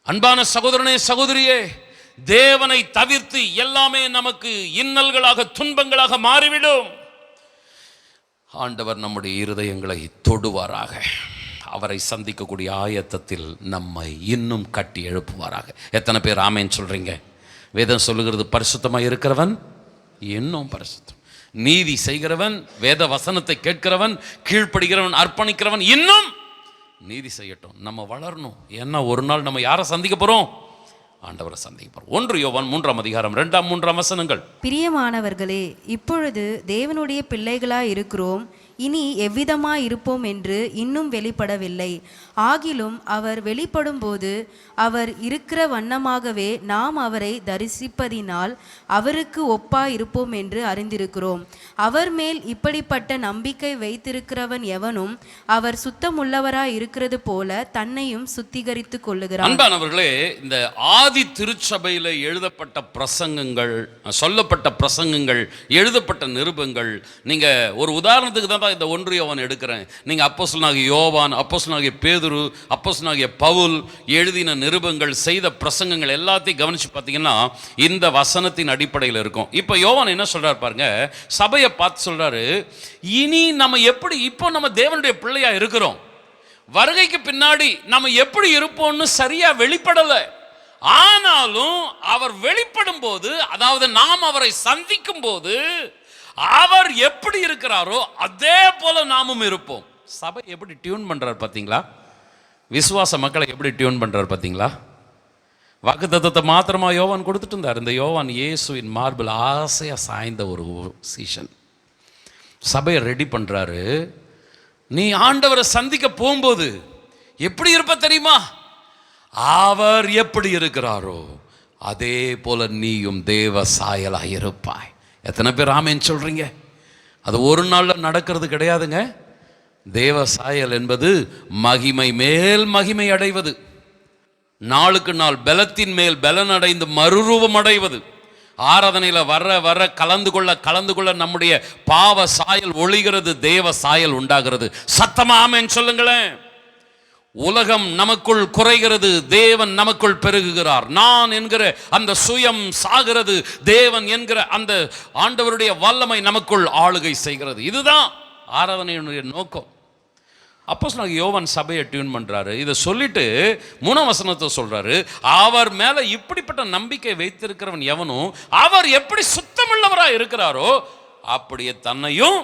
அன்பான சகோதரனே சகோதரியே, தேவனை தவிர்த்து எல்லாமே நமக்கு இன்னல்களாக, துன்பங்களாக மாறிவிடும். ஆண்டவர் நம்முடைய இருதயங்களை தொடுவாராக. அவரை சந்திக்கக்கூடிய ஆயத்தத்தில் நம்மை இன்னும் கட்டி எழுப்புவாராக. எத்தனை பேர் ஆமேன்னு சொல்றீங்க? வேதம் சொல்லுகிறது, பரிசுத்தமாக இருக்கிறவன் இன்னும் பரிசுத்தம், நீதி செய்கிறவன், வேத வசனத்தை கேட்கிறவன், கீழ்ப்படுகிறவன், அர்ப்பணிக்கிறவன் இன்னும் நீதி செய்யட்டும். நம்ம வளரணும். ஏன்னா ஒரு நாள் நம்ம யாரை சந்திக்க போறோம்? ஆண்டவரை சந்திக்க போறோம். 1 யோவான் 3:2-3 வசனங்கள். பிரியமானவர்களே, இப்பொழுது தேவனுடைய பிள்ளைகளாய் இருக்கிறோம், இனி எவ்விதமாய் இருப்போம் என்று இன்னும் வெளிப்படவில்லை. ஆகிலும் அவர் வெளிப்படும் போது அவர் இருக்கிற வண்ணமாகவே நாம் அவரை தரிசிப்பதினால் அவருக்கு ஒப்பாய் இருப்போம் என்று அறிந்திருக்கிறோம். அவர் மேல் இப்படிப்பட்ட நம்பிக்கை வைத்திருக்கிறவன் எவனும் அவர் சுத்தமுள்ளவராய் இருக்கிறது போல தன்னையும் சுத்திகரித்து கொள்ளுகிறான். அன்பானவர்களே, இந்த ஆதி திருச்சபையில் எழுதப்பட்ட பிரசங்கங்கள், சொல்லப்பட்ட பிரசங்கங்கள், எழுதப்பட்ட நிருபங்கள், நீங்க ஒரு உதாரணத்துக்கு தான் இந்த 1 யோவான் எடுக்கிறேன். நீங்க அப்போஸ்தலனாகிய யோவான், அப்போஸ்தலனாகிய பேதுரு, அப்போஸ்தலனாகிய பவுல் எழுதின நிருபங்கள், செய்த பிரசங்கங்கள் எல்லாத்தையும் கவனிச்சு பார்த்தீங்கன்னா இந்த வசனத்தின் அடிப்படையில் இருக்கும். இப்போ யோவான் என்ன சொல்றாரு பாருங்க, சபையை பார்த்து சொல்றாரு, இனி நம்ம எப்படி, இப்போ நம்ம தேவனுடைய பிள்ளையா இருக்கிறோம், வருகைக்கு பின்னாடி நம்ம எப்படி இருப்போம்னு சரியா வெளிப்படல. ஆனாலும் அவர் வெளிப்படும் போது, அதாவது நாம் அவரை சந்திக்கும் போது அவர் எப்படி இருக்கிறாரோ அதே போல நாமும் இருப்போம். சபை எப்படி டியூன் பண்றார் பார்த்தீங்களா? விசுவாச மக்களை எப்படி டியூன் பண்றார் பார்த்தீங்களா? வாக்குத்தத்தத்தை மாத்திரமா யோவான் கொடுத்துட்டு இருந்தார். இந்த யோவான் இயேசுவின் மார்பில் ஆசையா சாய்ந்த ஒரு சீஷன். சபையை ரெடி பண்றாரு. நீ ஆண்டவரை சந்திக்க போகும்போது எப்படி இருப்ப தெரியுமா? அவர் எப்படி இருக்கிறாரோ அதே போல நீயும் தேவ சாயலாய் இருப்பாய். எத்தனை பேர் ஆமேன்னு சொல்றீங்க? அது ஒரு நாள்ல நடக்கிறது கிடையாதுங்க. தேவ சாயல் என்பது மகிமை மேல் மகிமை அடைவது, நாளுக்கு நாள் பலத்தின் மேல் பலன் அடைந்து மறுரூபம் அடைவது. ஆராதனையில் வர கலந்து கொள்ள நம்முடைய பாவ சாயல் ஒளிகிறது, தேவ சாயல் உண்டாகிறது. சத்தமா ஆமேன்னு சொல்லுங்களேன். உலகம் நமக்குள் குறைகிறது, தேவன் நமக்குள் பெருகுகிறார். நான் என்கிற அந்த சுயம் சாகிறது, தேவன் என்கிற அந்த ஆண்டவருடைய வல்லமை நமக்குள் ஆளுகை செய்கிறது. இதுதான் ஆராதனையினுடைய நோக்கம். அப்போஸ்தலனாகிய யோவான் சபையை டியூன் பண்றாரு. இதை சொல்லிட்டு 3ஆம் வசனத்தை சொல்றாரு, அவர் மேல இப்படிப்பட்ட நம்பிக்கை வைத்திருக்கிறவன் எவனும் அவர் எப்படி சுத்தமுள்ளவராக இருக்கிறாரோ அப்படியே தன்னையும்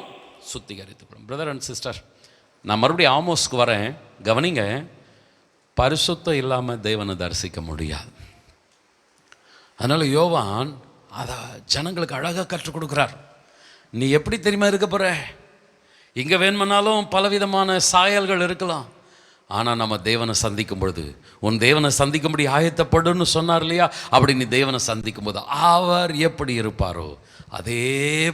சுத்திகரித்துக்கணும். பிரதர் அண்ட் சிஸ்டர், நான் மறுபடியும் ஆமோஸ்க்கு வரேன், கவனிங்க. பரிசுத்தம் இல்லாமல் தேவனை தரிசிக்க முடியாது. அதனால யோவான் அதை ஜனங்களுக்கு அழகாக கற்றுக் கொடுக்குறார். நீ எப்படி தெரியுமா இருக்க போற? இங்கே வேணுமானாலும் பலவிதமான சாயல்கள் இருக்கலாம், ஆனால் நம்ம தேவனை சந்திக்கும் பொழுது, உன் தேவனை சந்திக்கும்படி ஆயத்தப்படுன்னு சொன்னார் இல்லையா? அப்படி நீ தேவனை சந்திக்கும் போது அவர் எப்படி இருப்பாரோ அதே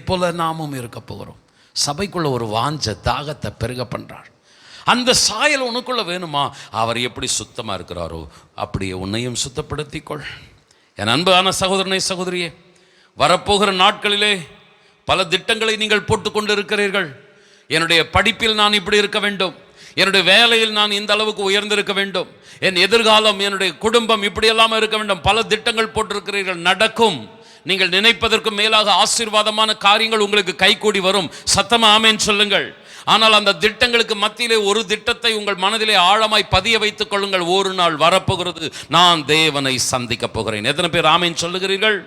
போல நாமும் இருக்க போகிறோம். சபைக்குள்ள ஒரு வாஞ்ச தாகத்தை பெருக பண்றார். அந்த சாயல் உனக்குள்ள வேணுமா? அவர் எப்படி சுத்தமாக இருக்கிறாரோ அப்படியே உன்னையும் சுத்தப்படுத்திக்கொள். என் அன்பான சகோதரனை சகோதரியே, வரப்போகிற நாட்களிலே பல திட்டங்களை நீங்கள் போட்டுக்கொண்டு இருக்கிறீர்கள். என்னுடைய படிப்பில் நான் இப்படி இருக்க வேண்டும், என்னுடைய வேலையில் நான் இந்த அளவுக்கு உயர்ந்திருக்க வேண்டும், என் எதிர்காலம், என்னுடைய குடும்பம் இப்படியெல்லாம் இருக்க வேண்டும். பல திட்டங்கள் போட்டிருக்கிறீர்கள். நடக்கும். நீங்கள் நினைப்பதற்கு மேலாக ஆசீர்வாதமான காரியங்கள் உங்களுக்கு கைகூடி வரும். சத்தமா ஆமென் சொல்லுங்கள். ஆனால் அந்த திட்டங்களுக்கு மத்தியிலே ஒரு திட்டத்தை உங்கள் மனதிலே ஆழமாய் பதிய வைத்துக் கொள்ளுங்கள். ஒரு நாள் வரப்போகிறது, நான் தேவனை சந்திக்க போகிறேன். எத்தனை பேர் ஆமென் சொல்லுகிறீர்கள்?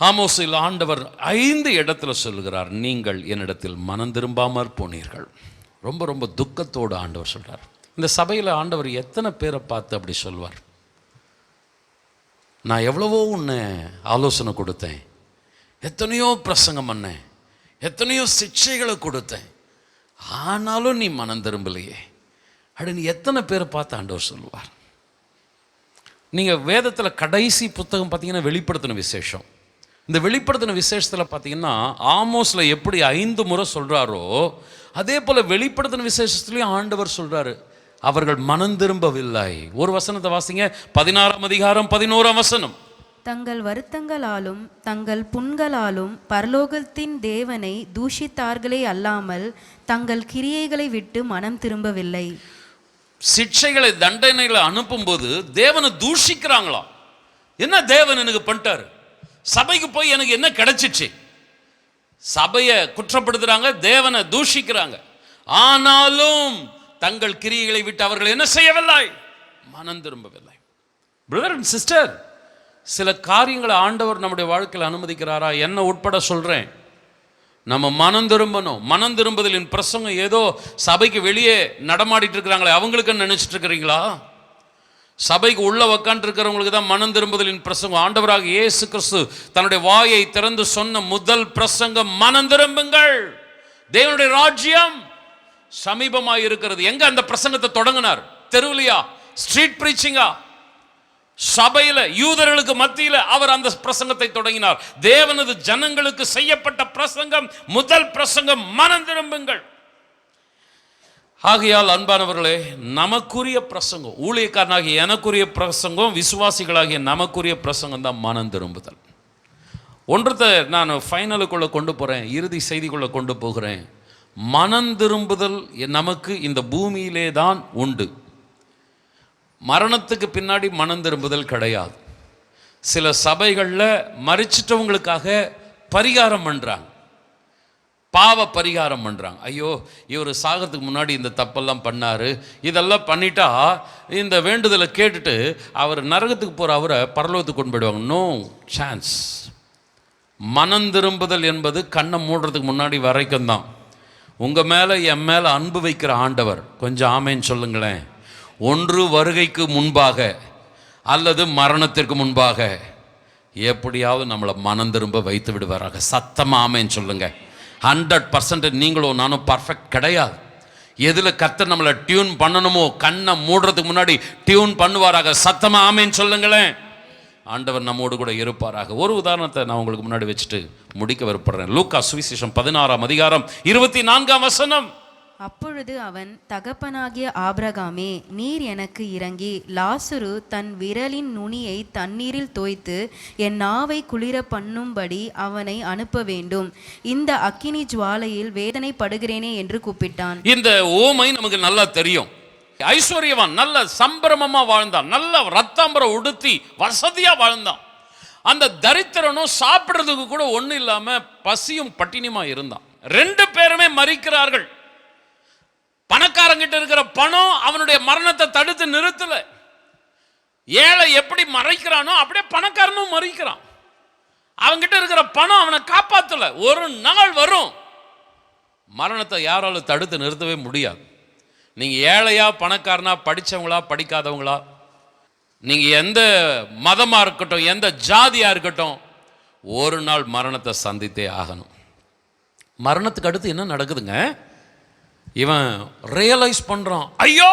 ஆமோஸில் ஆண்டவர் 5 இடத்துல சொல்லுகிறார், நீங்கள் என்னிடத்தில் மனம் திரும்பாமற் போனீர்கள். ரொம்ப ரொம்ப துக்கத்தோடு ஆண்டவர் சொல்றார். இந்த சபையில் ஆண்டவர் எத்தனை பேரை பார்த்து அப்படி சொல்வார்? நான் எவ்வளவோ உன்னை ஆலோசனை கொடுத்தேன், எத்தனையோ பிரசங்கம் பண்ணேன், எத்தனையோ சிக்ஷைகளை கொடுத்தேன், ஆனாலும் நீ மனம் திரும்பலையே அப்படின்னு எத்தனை பேரை பார்த்து ஆண்டவர் சொல்லுவார்? நீங்கள் வேதத்தில் கடைசி புத்தகம் பார்த்தீங்கன்னா வெளிப்படுத்தின விசேஷம். இந்த வெளிப்படுத்தின விசேஷத்தில் பார்த்தீங்கன்னா ஆமோஸில் எப்படி 5 முறை சொல்கிறாரோ அதே போல் வெளிப்படுத்தின விசேஷத்துலேயும் ஆண்டவர் சொல்கிறாரு, அவர்கள் மனம் திரும்பவில்லை. ஒரு வசனத்தை வாசிங்க, 16ஆம் அதிகாரம் 11ஆம் வசனம். தங்கள் வருத்தங்களாலும் தங்கள் புண்களாலும் பரலோகத்தின் தேவனை தூஷித்தார்களே அல்லாமல் தங்கள் கிரியைகளை விட்டு மனம் திரும்பவில்லை. சிக்ஷைகளை தண்டனைகளை அனுப்பும்போது தேவனை தூஷிக்கிறாங்களாம். என்ன தேவன் எனக்கு பண்ணிட்டாரு? சபைக்கு போய் எனக்கு என்ன கிடைச்சிச்சு? சபையை குற்றப்படுத்துறாங்க, தேவனை தூஷிக்கிறாங்க. ஆனாலும் தங்கள் கிரியைகளை விட்டு அவர்கள் என்ன செய்யவில்லை? மனம் திரும்பவில்லை. பிரதர் அண்ட் சிஸ்டர், சில காரியங்களை ஆண்டவர் நம்முடைய வாழ்க்கையில் அனுமதிக்கிறாரா? என்ன உட்பட சொல்றேன், நம்ம மனம் திரும்பணும். மனம் திரும்புதலின் பிரசங்கம் ஏதோ சபைக்கு வெளியே நடமாடிட்டு இருக்கிறாங்களே அவங்களுக்கு நினைச்சிட்டு இருக்கிறீங்களா? சபைக்கு உள்ள உக்காண்டு இருக்கிறவங்களுக்கு தான் மனம் திரும்புதலின் பிரசங்கம். ஆண்டவராக இயேசு கிறிஸ்து தன்னுடைய வாயை திறந்து சொன்ன முதல் பிரசங்கம் மனம் திரும்புங்கள், தேவனுடைய ராஜ்யம் சமீபமாக இருக்கிறது. எங்க அந்த பிரசங்கத்தை தொடங்கினார்? தெருவிலையா? ஸ்ட்ரீட் பிரீச்சிங்கா? சபையில யூதர்களுக்கு மத்தியில அவர் அந்த பிரசங்கத்தை தொடங்கினார். தேவனது ஜனங்களுக்கு செய்யப்பட்ட பிரசங்கம், முதல் பிரசங்கம் மனம் திரும்புங்கள். ஆகையால் அன்பானவர்களே, நமக்குரிய பிரசங்கம், ஊழியக்காரனாகிய எனக்குரிய பிரசங்கம், விசுவாசிகளாகிய நமக்குரிய பிரசங்கம் தான் மனம் திரும்புதல். ஒன்றத்தை நான் ஃபைனலுக்குள்ள கொண்டு போறேன், இறுதி செய்திக்குள்ள கொண்டு போகிறேன். மனம் திரும்புதல் நமக்கு இந்த பூமியிலே தான் உண்டு. மரணத்துக்கு பின்னாடி மனம் திரும்புதல் கிடையாது. சில சபைகளில் மரிச்சிட்டவங்களுக்காக பரிகாரம் பண்ணுறாங்க, பாவ பரிகாரம் பண்ணுறாங்க. ஐயோ, இவர் சாகிறதுக்கு முன்னாடி இந்த தப்பெல்லாம் பண்ணார், இதெல்லாம் பண்ணிட்டா இந்த வேண்டுதலை கேட்டுட்டு அவர் நரகத்துக்கு போகிற அவரை பரலோகத்துக்கு கொண்டு போயிடுவாங்க. No chance. மனம் திரும்புதல் என்பது கண்ணை மூடுறதுக்கு முன்னாடி வரைக்கும் தான். உங்கள் மேலே என் மேலே அன்பு வைக்கிற ஆண்டவர், கொஞ்சம் ஆமேன்னு சொல்லுங்களேன், ஒன்று வருகைக்கு முன்பாக அல்லது மரணத்திற்கு முன்பாக எப்படியாவது நம்மளை மனம் திரும்ப வைத்து விடுவாராக. சத்தமாக ஆமேன்னு சொல்லுங்க. 100% நீங்களும் நானும் பர்ஃபெக்ட் கிடையாது. எதில் கர்த்தர் நம்மளை டியூன் பண்ணணுமோ கண்ணை மூடுறதுக்கு முன்னாடி டியூன் பண்ணுவாராக. சத்தமாக ஆமேன்னு சொல்லுங்களேன். ஆண்டவர் நம்மோடு கூட இருப்பாராக. ஒரு உதாரணத்தை நான் உங்களுக்கு முன்னாடி வச்சுட்டு முடிக்க விருப்பப்படுறேன். லூக்கா சுவிசேஷம் 16ஆம் அதிகாரம் 24ஆம் வசனம். அப்பொழுது அவன், தகப்பனாகிய ஆபிரகாமே, நீர் எனக்கு இறங்கி லாசரு தன் விரலின் நுனியை தண்ணீரில் தோய்த்து என் நாவை குளிர பண்ணும்படி அவனை அனுப்ப வேண்டும், இந்த அக்கினி ஜுவாலையில் வேதனைப்படுகிறேனே என்று கூப்பிட்டான். இந்த ஓமை நமக்கு நல்லா தெரியும். ஐஸ்வர்யவான் நல்ல சம்பிரமமா வாழ்ந்தான், நல்ல ரத்தாம்பரம் உடுத்தி வசதியா வாழ்ந்தான். அந்த தரித்திரனும் சாப்பிடுறதுக்கு கூட ஒண்ணு இல்லாம பசியும் பட்டினியுமா இருந்தான். ரெண்டு பேருமே மரிக்கிறார்கள். பணக்காரங்கிட்ட இருக்கிற பணம் அவனுடைய மரணத்தை தடுத்து நிறுத்தல. ஏழை எப்படி மறைக்கிறானோ அப்படியே பணக்காரனும் மறிக்கிறான். அவன்கிட்ட இருக்கிற பணம் அவனை காப்பாத்தல. ஒரு நாள் வரும், மரணத்தை யாராலும் தடுத்து நிறுத்தவே முடியாது. நீங்க ஏழையா பணக்காரனா, படிச்சவங்களா படிக்காதவங்களா, நீங்க எந்த மதமா இருக்கட்டும், எந்த ஜாதியா இருக்கட்டும், ஒரு நாள் மரணத்தை சந்தித்தே ஆகணும். மரணத்துக்கு அடுத்து என்ன நடக்குதுங்க? இவன் ரியலைஸ் பண்றான், ஐயோ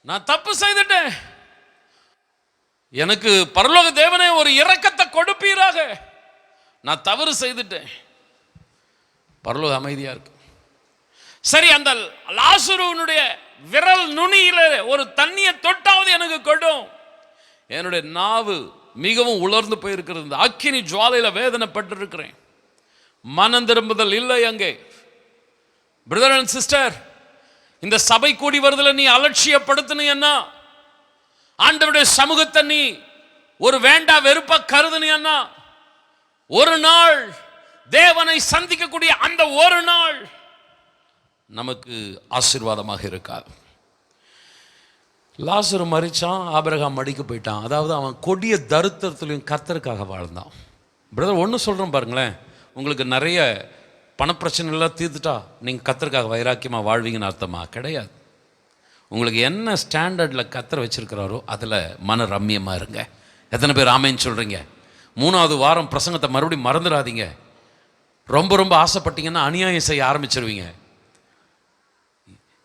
நான் தப்பு செய்துட்டேன், எனக்கு பரலோக தேவனே ஒரு இரக்கத்தை கொடுப்பீராக, நான் தவறு செய்துட்டேன். பரலோக அமைதியா இருக்கு. சரி, அந்த லாசருவினுடைய விரல் நுனியில ஒரு தண்ணியை தொட்டாவது எனக்கு கொடும். என்னுடைய நாவு மிகவும் உலர்ந்து போயிருக்கிறது, இந்த அக்கினி ஜுவாலையில வேதனைப்பட்டு இருக்கிறேன், மனம் திரும்புதல் இல்லை அங்கே. பிரதர் அண்ட் சிஸ்டர், இந்த சபை கூடி வருதல நீ அலட்சியப்படுத்தினா, ஆண்டவருடைய சமூகத்தை நீ ஒரு வேண்டா வெறுப்பா கருதுனா, ஒரு நாள் தேவனை சந்திக்கக்கூடிய அந்த ஒரு நாள் நமக்கு ஆசீர்வாதமாக இருக்காது. லாசரு மரிச்சான், ஆபிரகாம் மடிக்கு போயிட்டான். அதாவது அவன் கொடிய தரித்திரத்திலையும் கர்த்தருக்காக வாழ்ந்தான். பிரதர் ஒன்று சொல்கிறேன் பாருங்களேன், உங்களுக்கு நிறைய பணப்பிரச்சனைலாம் தீர்த்துட்டா நீங்கள் கர்த்தருக்காக வைராக்கியமாக வாழ்வீங்கன்னு அர்த்தமா? கிடையாது. உங்களுக்கு என்ன ஸ்டாண்டர்டில் கர்த்தர் வச்சிருக்கிறாரோ அதில் மன ரம்மியமாக இருங்க. எத்தனை பேர் ஆமேன்னு சொல்கிறீங்க? 3வது வாரம் பிரசங்கத்தை மறுபடியும் மறந்துடாதீங்க. ரொம்ப ரொம்ப ஆசைப்பட்டீங்கன்னா அநியாயம் செய்ய ஆரம்பிச்சிருவீங்க.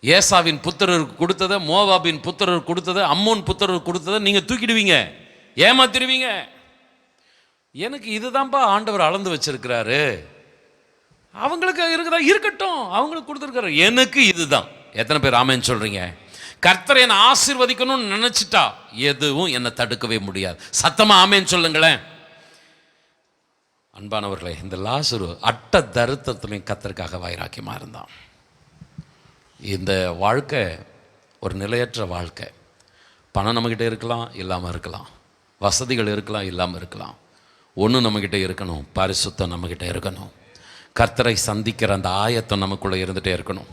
ஏசாவின் புத்திரருக்கு கொடுத்ததை, மோவாபின் புத்திரருக்கு கொடுத்ததை, அம்மோன் புத்திரருக்கு கொடுத்ததை நீங்கள் தூக்கிடுவீங்க, ஏமாத்திடுவீங்க. எனக்கு இதுதான்ப்பா ஆண்டவர் அளந்து வச்சிருக்கிறாரு, அவங்களுக்கு இருக்குதா இருக்கட்டும், அவங்களுக்கு கொடுத்துருக்காரு, எனக்கு இதுதான். எத்தனை பேர் ஆமேன்னு சொல்றீங்க? கர்த்தர் என்னை ஆசீர்வதிக்கணும்னு நினைச்சிட்டா எதுவும் என்னை தடுக்கவே முடியாது. சத்தமா ஆமேன்னு சொல்லுங்களேன். அன்பானவர்களே, இந்த லாசரு அட்ட தரித்திரத்திலையும் கர்த்தருக்காக வைராக்கியமா இருந்தான். இந்த வாழ்க்கை ஒரு நிலையற்ற வாழ்க்கை. பணம் நம்மக்கிட்ட இருக்கலாம், இல்லாமல் இருக்கலாம். வசதிகள் இருக்கலாம், இல்லாமல் இருக்கலாம். ஒன்று நம்மக்கிட்ட இருக்கணும், பரிசுத்தம் நம்மக்கிட்ட இருக்கணும். கர்த்தரை சந்திக்கிற அந்த ஆயத்தம் நமக்குள்ளே இருந்துகிட்டே இருக்கணும்.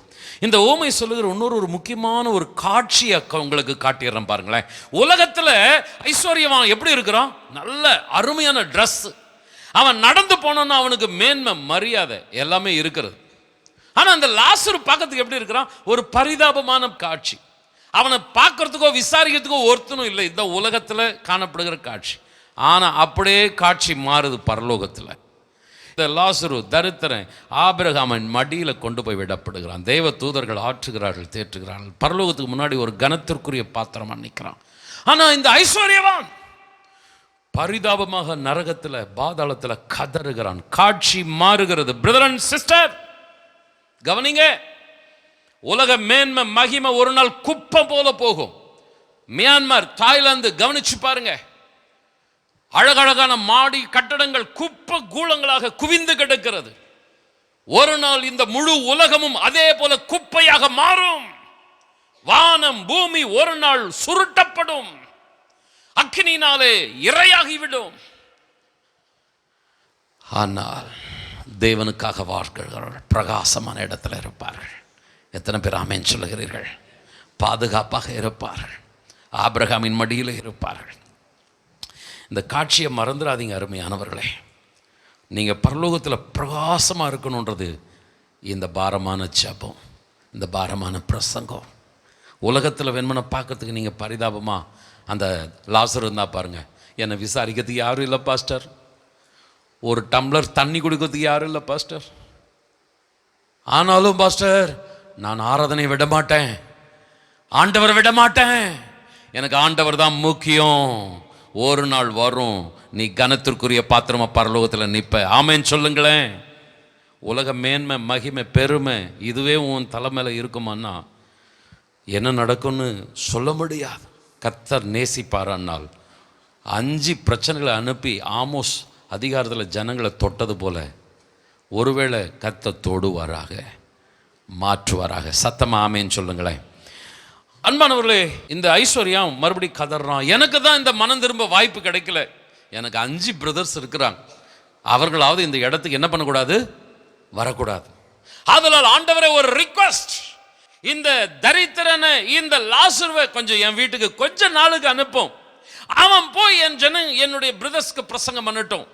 இந்த ஓமை சொல்லுகிற ஒரு முக்கியமான ஒரு காட்சியை உங்களுக்கு காட்டிடுறேன் பாருங்களேன். உலகத்தில் ஐஸ்வர்யவான் எப்படி இருக்கிறான்? நல்ல அருமையான ட்ரெஸ், அவன் நடந்து போனான்னா அவனுக்கு மேன்மை மரியாதை எல்லாமே இருக்கிறது. ஆனால் அந்த லாசரு பார்க்கறதுக்கு எப்படி இருக்கிறான்? ஒரு பரிதாபமான காட்சி. அவனை பார்க்கறதுக்கோ விசாரிக்கிறதுக்கோ ஒருத்தனும் இல்லை. இந்த உலகத்தில் காணப்படுகிற காட்சி. ஆனால் அப்படியே காட்சி மாறுது பரலோகத்தில். இந்த லாசரு தரித்திரன் ஆபிரகாமின் மடியில் கொண்டு போய் விடப்படுகிறான். தேவ தூதர்கள் ஆற்றுகிறார்கள், தேற்றுகிறார்கள். பரலோகத்துக்கு முன்னாடி ஒரு கனத்திற்குரிய பாத்திரமா நிற்கிறான். ஆனால் இந்த ஐஸ்வர்யவான் பரிதாபமாக நரகத்தில், பாதாளத்தில் கதறுகிறான். காட்சி மாறுகிறது. பிரதர் அண்ட் சிஸ்டர் கவனிங்க, உலக மேன்மை மகிமை ஒரு நாள் குப்பை போல போகும். மியான்மர், தாய்லாந்து கவனிச்சு பாருங்க. அழகழகான மாடி கட்டடங்கள் குப்பை கூலங்களாக குவிந்து கிடக்கிறது. ஒரு நாள் இந்த முழு உலகமும் அதே போல குப்பையாக மாறும். வானம் பூமி ஒரு நாள் சுருட்டப்படும், அக்கினினாலே இரையாகிவிடும். ஆனால் தேவனுக்காக வாழ்கிறவர்கள் பிரகாசமான இடத்துல இருப்பார்கள். எத்தனை பேர் ஆமென் சொல்லுகிறீர்கள்? பாதுகாப்பாக இருப்பார்கள், ஆபிரகாமின் மடியில் இருப்பார்கள். இந்த காட்சியை மறந்துடாதீங்க அருமையானவர்களே. நீங்கள் பரலோகத்தில் பிரகாசமாக இருக்கணுன்றது இந்த பாரமான ஜெபம், இந்த பாரமான பிரசங்கம். உலகத்தில் வெண்மனை பார்க்கறதுக்கு நீங்கள் பரிதாபமாக அந்த லாசர் இருந்தால் பாருங்கள், என்னை விசாரிக்கிறதுக்கு யாரும் இல்லை பாஸ்டர், ஒரு டம்ளர் தண்ணி குடிக்கிறதுக்கு யாரும் இல்லை பாஸ்டர். ஆனாலும் பாஸ்டர் நான் ஆராதனை விட மாட்டேன், ஆண்டவர் விட மாட்டேன், எனக்கு ஆண்டவர் தான் முக்கியம். ஒரு நாள் வரும், நீ கனத்திற்குரிய பாத்திரமா பரலோகத்தில் நிற்ப. ஆமேன்னு சொல்லுங்களேன். உலக மேன்மை மகிமை பெருமை இதுவே உன் தலைமையில் இருக்குமான்னா என்ன நடக்கும்னு சொல்ல முடியாது. கர்த்தர் நேசிப்பாரானால் 5 பிரச்சனைகளை அனுப்பி ஆமோஸ் அதிகாரத்தில் ஜனங்களை தொட்டது போல ஒருவேளை கர்த்தர் தொடுவாராக, மாற்றுவாராக. சத்தமாக ஆமேன்னு சொல்லுங்களேன். அன்பானவர்களே, இந்த ஐஸ்வர்யம் மறுபடியும் கதறான், எனக்கு தான் இந்த மனம் திரும்ப வாய்ப்பு கிடைக்கல. எனக்கு 5 பிரதர்ஸ் இருக்கிறாங்க, அவர்களாவது இந்த இடத்துக்கு என்ன பண்ணக்கூடாது, வரக்கூடாது. அதனால் ஆண்டவரே ஒரு ரிக்வெஸ்ட், இந்த தரித்திரனை, இந்த லாசருவை கொஞ்சம் என் வீட்டுக்கு கொஞ்ச நாளுக்கு அனுப்பும். அவன் போய் என்னுடைய பிரதர்ஸ்க்கு பிரசங்கம் பண்ணட்டும்.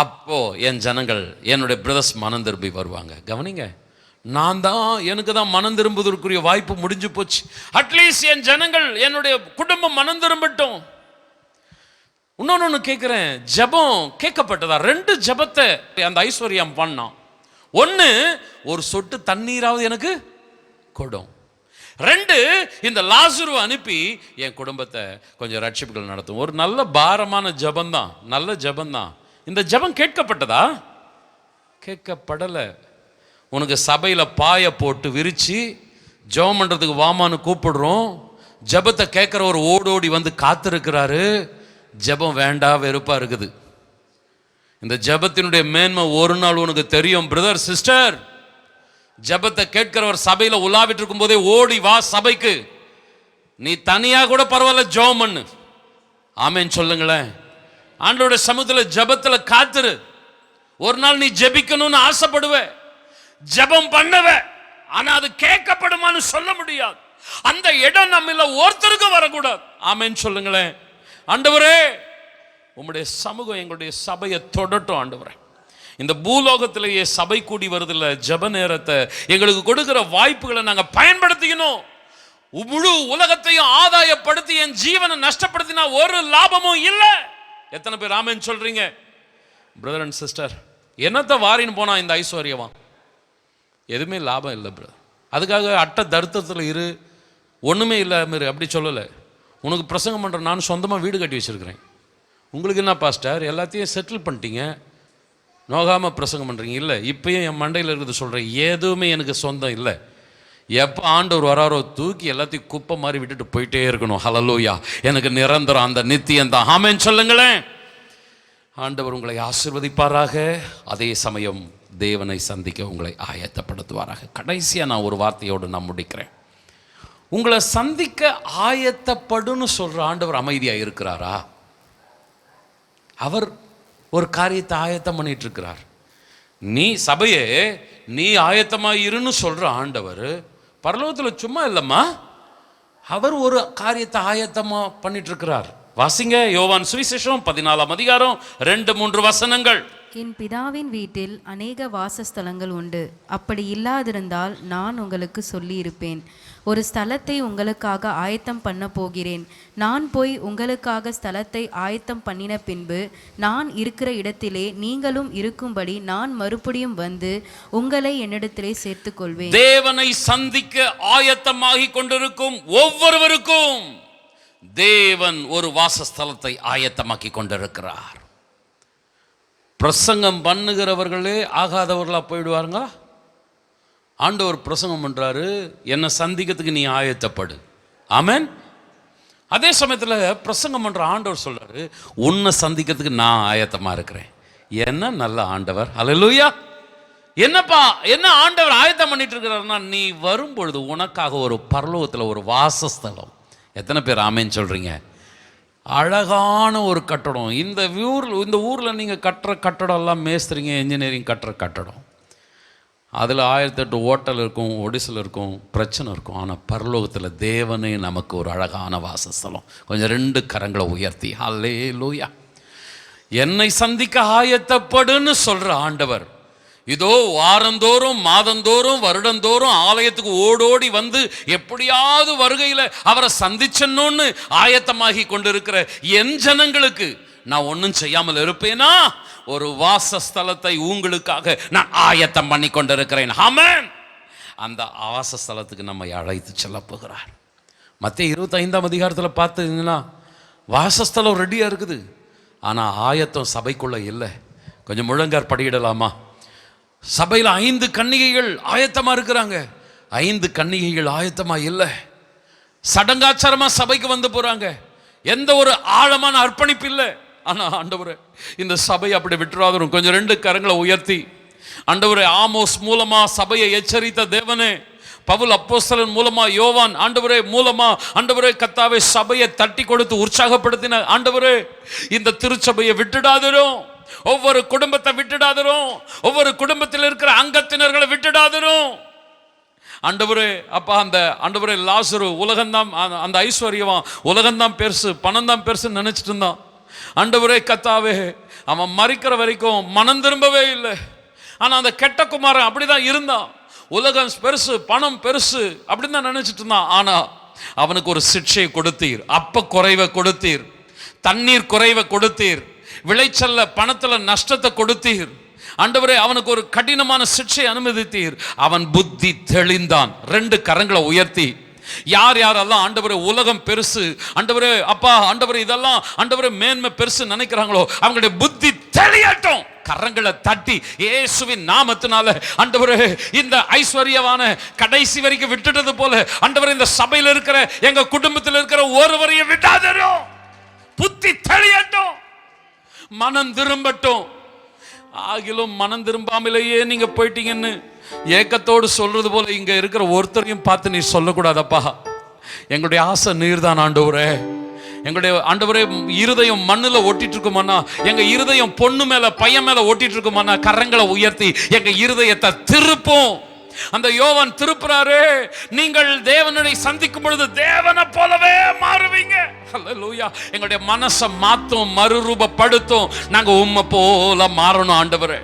அப்போ என் ஜனங்கள், என்னுடைய பிரதர்ஸ் மனம் திரும்பி வருவாங்க. கவனிங்க, நான் தான், எனக்கு தான் மனம் திரும்புவதற்குரிய வாய்ப்பு முடிஞ்சு போச்சு. அட்லீஸ்ட் என் ஜனங்கள், என்னுடைய குடும்பம் மனம் திரும்பட்டும். இன்னொன்னு கேட்கிறேன், ஜெபம் கேட்கப்பட்டதா? 2 ஜெபத்தை அந்த ஐஸ்வர்யம் பண்ணான். 1, ஒரு சொட்டு தண்ணீராவது எனக்கு கொடும். 2, இந்த லாசருவை அனுப்பி என் குடும்பத்தை கொஞ்சம் ரட்சிப்புகள் நடத்தும். ஒரு நல்ல பாரமான ஜெபம்தான், நல்ல ஜெபம்தான். இந்த ஜெபம் கேட்கப்பட்டதா? கேட்கப்படலை. உனக்கு சபையில் பாய போட்டு விரிச்சு ஜெபம் பண்ணுறதுக்கு வாமான்னு கூப்பிடுறோம். ஜெபத்தை கேட்குறவர் ஓடோடி வந்து காத்திருக்கிறாரு. ஜெபம் வேண்டா வெறுப்பா இருக்குது. இந்த ஜெபத்தினுடைய மேன்மை ஒரு நாள் உனக்கு தெரியும் பிரதர், சிஸ்டர். ஜெபத்தை கேட்கிறவர் சபையில் உலாவிட்டு இருக்கும் போதே ஓடி வா சபைக்கு. நீ தனியா கூட பரவாயில்ல, ஜெபம் பண்ணு. ஆமேன் சொல்லுங்களேன். ஆண்டவருடைய சமூகத்தில் ஜெபத்தில் காத்துரு. ஒரு நாள் நீ ஜெபிக்கணும்னு ஆசைப்படுவ, ஜெபம் பண்ணவ, ஆனா அது கேட்கப்படுமான்னு சொல்ல முடியாது. அந்த இடம் நம்மள ஒருத்தருக்கு வரக்கூடாது. ஆமேன் சொல்லுங்களேன். ஆண்டவரே, உம்முடைய சமூகம் எங்களுடைய சபையை தொடட்டும். ஆண்டவரே, இந்த பூலோகத்திலேயே சபை கூடி வருதில்ல, ஜெப நேரத்தை, எங்களுக்கு கொடுக்கிற வாய்ப்புகளை நாங்கள் பயன்படுத்திக்கணும். முழு உலகத்தையும் ஆதாயப்படுத்தி என் ஜீவனை நஷ்டப்படுத்தினா ஒரு லாபமும் இல்லை. எத்தனை பேர் ஆமேன் சொல்றீங்க? பிரதர் அண்ட் சிஸ்டர், என்னத்தை வாரின்னு போனா இந்த ஐஸ்வர்யவான்? எதுவுமே லாபம் இல்லை பிரதர். அதுக்காக அட்டை தருத்தத்தில் இரு, ஒன்றுமே இல்லை மாரி அப்படி சொல்லலை. உனக்கு பிரசங்கம் பண்ணுற நான் சொந்தமாக வீடு கட்டி வச்சுருக்கிறேன். உங்களுக்கு என்ன பாஸ்டர், எல்லாத்தையும் செட்டில் பண்ணிட்டீங்க, நோகாமல் பிரசங்கம் பண்ணுறீங்க? இல்லை, இப்பயும் என் மண்டையில் இருக்கிறது சொல்கிறேன், எதுவுமே எனக்கு சொந்தம் இல்லை. எப்போ ஆண்டவர் வராரோ தூக்கி எல்லாத்தையும் குப்பை மாதிரி விட்டுட்டு போயிட்டே இருக்கணும். ஹல்லேலூயா. எனக்கு நிரந்தரம் அந்த நித்தியம்தான். ஆமென் சொல்லுங்களேன். ஆண்டவர் உங்களை ஆசீர்வதிப்பாராக. அதே சமயம் தேவனை சந்திக்க உங்களை ஆயத்தப்படுத்துவாராக. கடைசியாக நான் ஒரு வார்த்தையோடு நான் முடிக்கிறேன். உங்களை சந்திக்க ஆயத்தப்படுன்னு சொல்ற ஆண்டவர் அமைதியாக இருக்கிறாரா? அவர் ஒரு காரியத்தை ஆயத்தம் பண்ணிட்டு இருக்கிறார். நீ சபையே, நீ ஆயத்தமாக இருன்னு சொல்ற ஆண்டவர் பரலோகத்தில் சும்மா இல்லைம்மா, அவர் ஒரு காரியத்தை ஆயத்தமாக பண்ணிட்டு இருக்கிறார். வாசிங்க, யோவான் சுவிசேஷம் 14ஆம் அதிகாரம் 2-3 வசனங்கள். என் பிதாவின் வீட்டில் அநேக வாசஸ்தலங்கள் உண்டு. அப்படி இல்லாதிருந்தால் நான் உங்களுக்கு சொல்லியிருப்பேன். ஒரு ஸ்தலத்தை உங்களுக்காக ஆயத்தம் பண்ண போகிறேன். நான் போய் உங்களுக்காக ஸ்தலத்தை ஆயத்தம் பண்ணின பின்பு நான் இருக்கிற இடத்திலே நீங்களும் இருக்கும்படி நான் மறுபடியும் வந்து உங்களை என்னிடத்திலே சேர்த்துக் கொள்வேன். தேவனை சந்திக்க ஆயத்தமாகி கொண்டிருக்கும் ஒவ்வொருவருக்கும் தேவன் ஒரு வாசஸ்தலத்தை ஆயத்தமாக்கி கொண்டிருக்கிறார். பிரசங்கம் பண்ணுகிறவர்களே ஆகாதவர்களா போயிடுவாருங்க. ஆண்டவர் பிரசங்கம் பண்றாரு, என்னை சந்திக்கிறதுக்கு நீ ஆயத்தப்படு. ஆமென். அதே சமயத்தில் பிரசங்கம் பண்ற ஆண்டவர் சொல்றாரு, உன்னை சந்திக்கிறதுக்கு நான் ஆயத்தமா இருக்கிறேன். என்ன நல்ல ஆண்டவர். ஹல்லேலூயா. என்னப்பா, என்ன ஆண்டவர் ஆயத்தம் பண்ணிட்டு இருக்கிறாருன்னா, நீ வரும்பொழுது உனக்காக ஒரு பரலோகத்தில் ஒரு வாசஸ்தலம். எத்தனை பேர் ஆமேன்னு சொல்றீங்க? அழகான ஒரு கட்டடம். இந்த ஊரில் நீங்கள் கட்டுற கட்டடம் எல்லாம் மேஸ்திரிங்க இன்ஜினியரிங் கட்டுற கட்டடம். அதில் 1008 ஓட்டல் இருக்கும், ஒடிசல் இருக்கும், பிரச்சனை இருக்கும். ஆனால் பரலோகத்தில் தேவனே நமக்கு ஒரு அழகான வாசஸ்தலம். கொஞ்சம் 2 கரங்களை உயர்த்தி ஹல்லேலூயா. என்னை சந்திக்க ஆயத்தப்படுன்னு சொல்கிற ஆண்டவர் இதோ வாரந்தோறும், மாதந்தோறும், வருடந்தோறும் ஆலயத்துக்கு ஓடோடி வந்து எப்படியாவது வருகையில் அவரை சந்திச்சணும்னு ஆயத்தமாகி கொண்டிருக்கிற என் ஜனங்களுக்கு நான் ஒன்றும் செய்யாமல் இருப்பேனா? ஒரு வாசஸ்தலத்தை உங்களுக்காக நான் ஆயத்தம் பண்ணி கொண்டிருக்கிறேன். ஆமென். அந்த வாசஸ்தலத்துக்கு நம்மை அழைத்து செல்ல போகிறார். மத்தேயு 25ஆம் அதிகாரத்தில் பார்த்தீங்கன்னா வாசஸ்தலம் ரெடியாக இருக்குது, ஆனால் ஆயத்தம் சபைக்குள்ளே இல்லை. கொஞ்சம் முழங்கார் படியிடலாமா? சபையில் 5 கன்னிகைகள் ஆயத்தமா இருக்கிறாங்க, 5 கன்னிகைகள் ஆயத்தமா இல்லை. சடங்காச்சாரமா சபைக்கு வந்து போறாங்க, எந்த ஒரு ஆழமான அர்ப்பணிப்பு இல்லை. ஆனா ஆண்டவரே, இந்த சபை அப்படி விட்டுறாதரும். கொஞ்சம் 2 கரங்களை உயர்த்தி ஆண்டவரே, ஆமோஸ் மூலமா சபையை எச்சரித்த தேவனே, பவுல் அப்போஸ்தலன் மூலமா, யோவான் ஆண்டவரே மூலமா, ஆண்டவரே கர்த்தாவே சபையை தட்டி கொடுத்து உற்சாகப்படுத்தின ஆண்டவரே, இந்த திருச்சபையை விட்டுடாதரும், ஒவ்வொரு குடும்பத்தை விட்டுடாதரும், ஒவ்வொரு குடும்பத்தில் இருக்கிற அங்கத்தினர்களை விட்டுடாதரும் ஆண்டவரே. அப்பா அந்த ஆண்டவரே லாசரு உலகம்தான், அந்த ஐஸ்வர்யவான் உலகம்தான் பெருசு, பணம் தான் பெருசுன்னு நினைச்சிட்டு இருந்தான். ஆண்டவரே கர்த்தாவே, அவன் மரிக்கிற வரைக்கும் மனம் திரும்பவே இல்லை. ஆனா அந்த கெட்ட குமாரன் அப்படிதான் இருந்தான். உலகம் பெருசு, பணம் பெருசு அப்படின்னு தான் நினைச்சிட்டு இருந்தான். ஆனா அவனுக்கு ஒரு சிக்ஷையை கொடுத்தீர், அப்ப குறைவை கொடுத்தீர், தண்ணீர் குறைவை கொடுத்தீர், விளைச்சல்ல பணத்துல நஷ்டத்தை கொடுத்தீர் ஆண்டவரே. அவனுக்கு ஒரு கடினமான சிக்ஷை அனுமதித்தீர். அவன் புத்தி தெளிந்தான். 2 கரங்களை உயர்த்தி, யார் யாரெல்லாம் ஆண்டவரே உலகம் பெருசு, ஆண்டவரே அப்பா, ஆண்டவரே இதெல்லாம் ஆண்டவரே மேன்மை பெருசு நினைக்கிறாங்களோ அவங்களுடைய புத்தி தெளியட்டும். கரங்களை தட்டி இயேசுவின் நாமத்தினால ஆண்டவரே, இந்த ஐஸ்வர்யவான கடைசி வரைக்கும் விட்டுட்டது போல ஆண்டவரே, இந்த சபையில் இருக்கிற எங்க குடும்பத்தில் இருக்கிற ஒருவரையும் விட்டாதரும். புத்தி தெளியட்டும், மனம் திரும்பட்டும். ஆகிலும் மனம் திரும்பாமலேயே நீங்க போயிட்டீங்கன்னு ஏக்கத்தோடு சொல்றது போல இங்க இருக்கிற ஒருத்தரையும் பார்த்து நீ சொல்லக்கூடாதப்பா. எங்களுடைய ஆசை நீர்தான் ஆண்டவரே. எங்களுடைய ஆண்டவரே இருதயம் மண்ணுல ஒட்டிட்டு இருக்குமானா, எங்க இருதயம் பொண்ணு மேல பையன் மேல ஒட்டிட்டு இருக்குமானா, கரங்களை உயர்த்தி எங்க இருதயத்தை திருப்போம். அந்த யோவான் திருப்புறாரு, நீங்கள் தேவனை சந்திக்கும் பொழுது தேவனை போலவே மாறுவீங்க. ஹல்லேலூயா. எங்களுடைய மனசை மாத்தும், மறுரூபப்படுத்தும். நாங்க உம்மை போல மாறணும் ஆண்டவரே.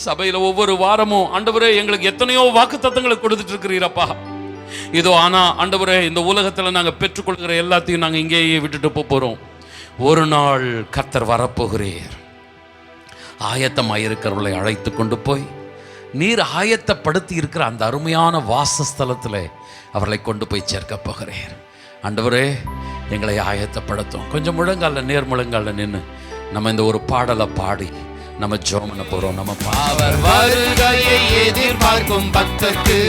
சபையில ஒவ்வொரு வாரமும் ஆண்டவரே எங்களுக்கு எத்தனையோ வாக்குத்தத்தங்களை கொடுத்துட்டு இருக்கிறீரப்பா. இதோ ஆனா ஆண்டவரே, இந்த உலகத்துல நாங்க பெற்றுக்கொள்கிற எல்லாத்தையும் நாங்க இங்கேயே விட்டுட்டு போறோம். ஒரு நாள் கர்த்தர் வரப்போகிறீர். ஆயத்தமாயிருக்கிறவர்களை அழைத்து கொண்டு போய் நீர் ஆயத்தப்படுத்தி இருக்கிற அந்த அருமையான வாசஸ்தலத்தில் அவர்களை கொண்டு போய் சேர்க்க போகிறீர். ஆண்டவரே எங்களை ஆயத்தப்படுத்தும். கொஞ்சம் முழங்கால, நேர் முழங்கால நின்று நம்ம இந்த ஒரு பாடலை பாடி நம்ம ஜெபம் பண்ண போறோம். நம்ம அவர் வருகையை எதிர்பார்க்கும் பக்தருக்கு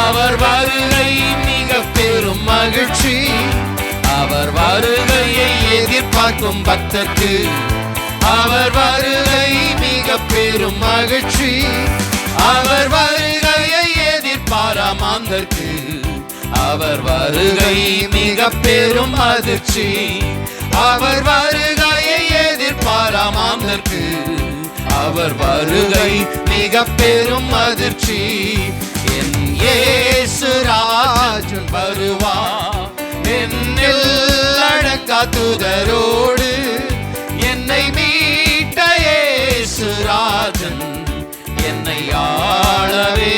அவர் வருகை மிக பெரும் மகிழ்ச்சி. அவர் வருகையை எதிர்பார்க்கும் பக்தருக்கு அவர் வருகை மிக பெரும் மகிழ்ச்சி. அவர் வருகையை எதிர்பாராமாந்தற்கு அவர் வருகை மிக பெரும் அதிர்ச்சி. அவர் வருகையை எதிர்பாராமாந்தற்கு அவர் வருகை மிக பெரும் அதிர்ச்சி. என் இயேசு ராஜன் வருவார், என்னில் அடக்கா தூதரோடு என்னை மீட்ட இயேசு ராஜன் என்னை ஆளவே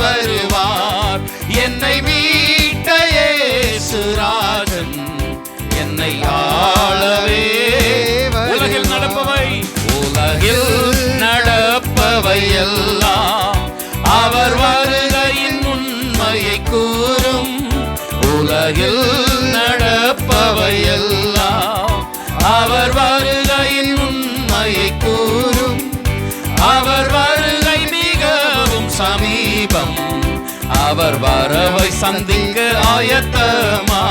வருவார். என்னை மீட்ட இயேசு ராஜன் என்னை ஆளவே. உலகில் நடப்பவை, உலகில் நடப்பவை எல்லாம் அவர் வருகையின் உண்மையை கூறும். உலகில் நடப்பவை எல்லாம் அவர் வருகையின் உண்மையை கூறும். அவர் வருகை மிகவும் சமீபம். அவர் வரவை சந்திக்க ஆயத்தமா.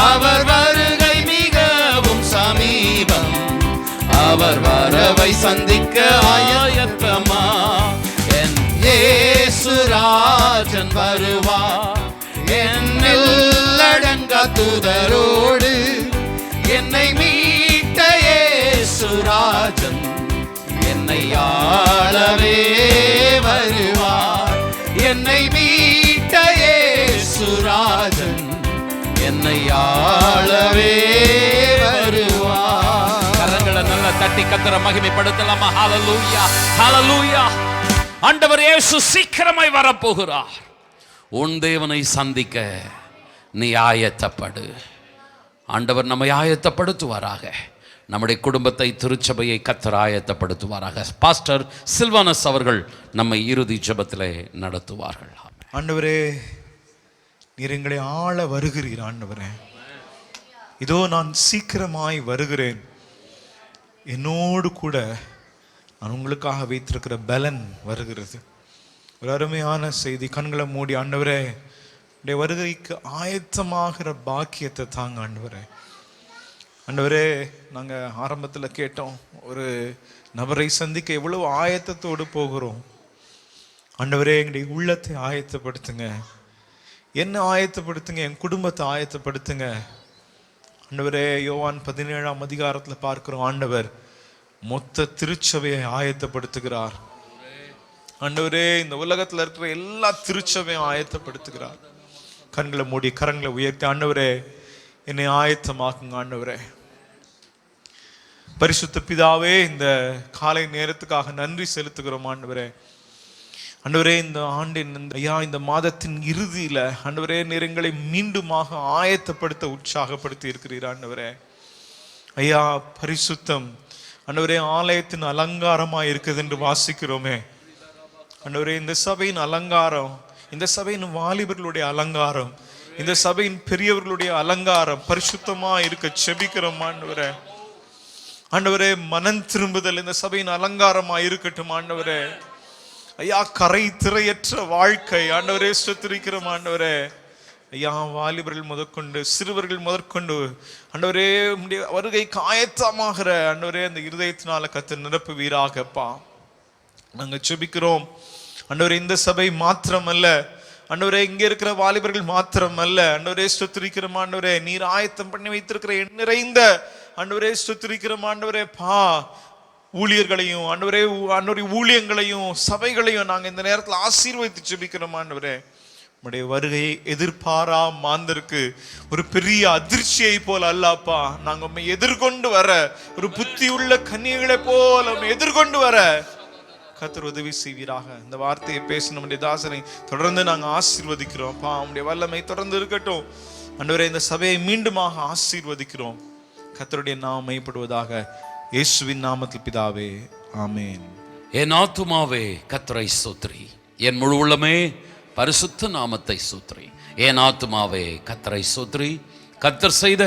அவர் வருகை மிகவும் சமீபம். அவர் வரவை சந்திக்க ஆயத்தமா. என் இயேசு ராஜன் வருவார், என்னில் அடங்கா தூதரோடு என்னை மீட்ட இயேசு ராஜன் என்னை ஆளவே வருவார். என்னை மீட்ட இயேசு ராஜன் என்னை ஆளவே வருவார். கரங்களை நல்லா தட்டி கர்த்தரை மகிமைப்படுத்தலாமா? ஹல்லேலூயா, ஹல்லேலூயா. ஆண்டவர் இயேசு சீக்கிரமாய் வரப்போகிறார். உன் தேவனை சந்திக்க நீ ஆயத்தப்படு. ஆண்டவர் நம்மை ஆயத்தப்படுத்துவாராக. நம்முடைய குடும்பத்தை, திருச்சபையை கர்த்தர் ஆயத்தப்படுத்துவாராக. பாஸ்டர் சில்வானஸ் அவர்கள் நம்மை இறுதி ஜெபத்திலே நடத்துவார்கள். ஆண்டவரே, நீர் எங்களை ஆள வருகிறீர். ஆண்டவரே, இதோ நான் சீக்கிரமாய் வருகிறேன். என்னோடு கூட நான் உங்களுக்காக வைத்திருக்கிற பலன் வருகிறது. ஒரு அருமையான செய்தி. கண்களை மூடி ஆண்டவரே, உடைய வருகைக்கு ஆயத்தமாகிற பாக்கியத்தை தாங்க ஆண்டவரே. ஆண்டவரே, நாங்கள் ஆரம்பத்தில் கேட்டோம், ஒரு நபரை சந்திக்க எவ்வளவு ஆயத்தத்தோடு போகிறோம். ஆண்டவரே எங்களுடைய உள்ளத்தை ஆயத்தப்படுத்துங்க, என்ன ஆயத்தப்படுத்துங்க, என் குடும்பத்தை ஆயத்தப்படுத்துங்க. ஆண்டவரே, யோவான் 17ஆம் அதிகாரத்தில் பார்க்கிறோம், ஆண்டவர் மொத்த திருச்சபையை ஆயத்தப்படுத்துகிறார். ஆண்டவரே, இந்த உலகத்துல இருக்கிற எல்லா திருச்சபையும் ஆயத்தப்படுத்துகிறார். கண்களை மூடி கரங்களை உயர்த்தி, ஆண்டவரே என்னை ஆயத்தமாக்குங்க. ஆண்டவரே, பரிசுத்த பிதாவே, இந்த காலை நேரத்துக்காக நன்றி செலுத்துகிறோம். ஆண்டவரே, ஆண்டவரே, இந்த ஆண்டின் இந்த மாதத்தின் இறுதியில ஆண்டவரே நீர் எங்களை மீண்டுமாக ஆயத்தப்படுத்த உற்சாகப்படுத்தி இருக்கிறீர். ஆண்டவரே ஐயா, பரிசுத்தம் ஆண்டவரே ஆலயத்தின் அலங்காரமா இருக்குது என்று வாசிக்கிறோமே. ஆண்டவரே, இந்த சபையின் அலங்காரம், இந்த சபையின் வாலிபர்களுடைய அலங்காரம், இந்த சபையின் பெரியவர்களுடைய அலங்காரம் பரிசுத்தமா இருக்க செபிக்கிறோம். ஆண்டவரே, ஆண்டவரே மனம் திரும்புதல் இந்த சபையின் அலங்காரமா இருக்கட்டும். ஆண்டவரே ஐயா, கரை திரையற்ற வாழ்க்கை ஆண்டவரே ஸ்தோத்திரிக்கிறோம். ஆண்டவரே ஐயா, வாலிபர்கள் முதற்கொண்டு சிறுவர்கள் முதற்கொண்டு ஆண்டவரே வருகைக்கு ஆயத்தமாகிற ஆண்டவரே அந்த இருதயத்தினால கர்த்தர் நிரப்புவீராகப்பா. நாங்கள் செபிக்கிறோம். ஆண்டவரே, இந்த சபை மாத்திரம் அல்ல ஆண்டவரே, இங்க இருக்கிற வாலிபர்கள் மாத்திரம் அல்ல ஆண்டவரே ஸ்தோத்திரிக்கிறோம். ஆண்டவரே, நீர் ஆயத்தம் பண்ணி வைத்திருக்கிற எண் நிறைந்த ஆண்டவரே ஸ்தோத்திரிக்கிறோம். ஆண்டவரே பா, ஊழியர்களையும் ஆண்டவரே ஊழியங்களையும் சபைகளையும் நாங்கள் இந்த நேரத்தில் ஆசீர்வதித்து ஜெபிக்கிறோம். ஆண்டவரே, உம்முடைய வருகையை எதிர்பாரா மாந்தருக்கு ஒரு பெரிய அதிர்ச்சியை போல அல்லாப்பா, நாங்கள் உண்மை எதிர்கொண்டு வர ஒரு புத்தி உள்ள கன்னிகளை போல எதிர்கொண்டு வர கர்த்தர் உதவி செய்வீராக. இந்த வார்த்தையை பேசி நம்முடைய தாசனை தொடர்ந்து நாங்கள் ஆசீர்வதிக்கிறோம். அப்பா, உம்முடைய வல்லமை தொடர்ந்து இருக்கட்டும். ஆண்டவரே, இந்த சபையை மீண்டுமாக ஆசீர்வதிக்கிறோம். கர்த்தருடைய நாமம் மையப்படுவதாக. இயேசுவின் நாமத்தில் பிதாவே, ஆமென். என் ஆத்துமாவே கர்த்தரை ஸ்தோத்திரி, என் முழு உள்ளமே பரிசுத்த நாமத்தை ஸ்தோத்திரி. என் ஆத்துமாவே கர்த்தரை ஸ்தோத்திரி, கர்த்தர் செய்த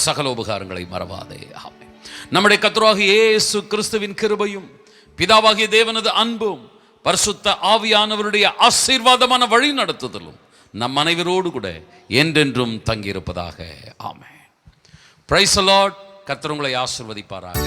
சகல உபகாரங்களை மறவாதே. ஆமென். நம்முடைய கர்த்தராகிய இயேசு கிறிஸ்துவின் கிருபையும் பிதாவாகிய தேவனது அன்பும் பரிசுத்த ஆவியானவருடைய ஆசீர்வாதமான வழி நடத்துதலும் நம் அனைவரோடு கூட என்றென்றும் தங்கியிருப்பதாக. ஆமென். Praise the Lord. கர்த்தர் உங்களை ஆசீர்வதிப்பாராக.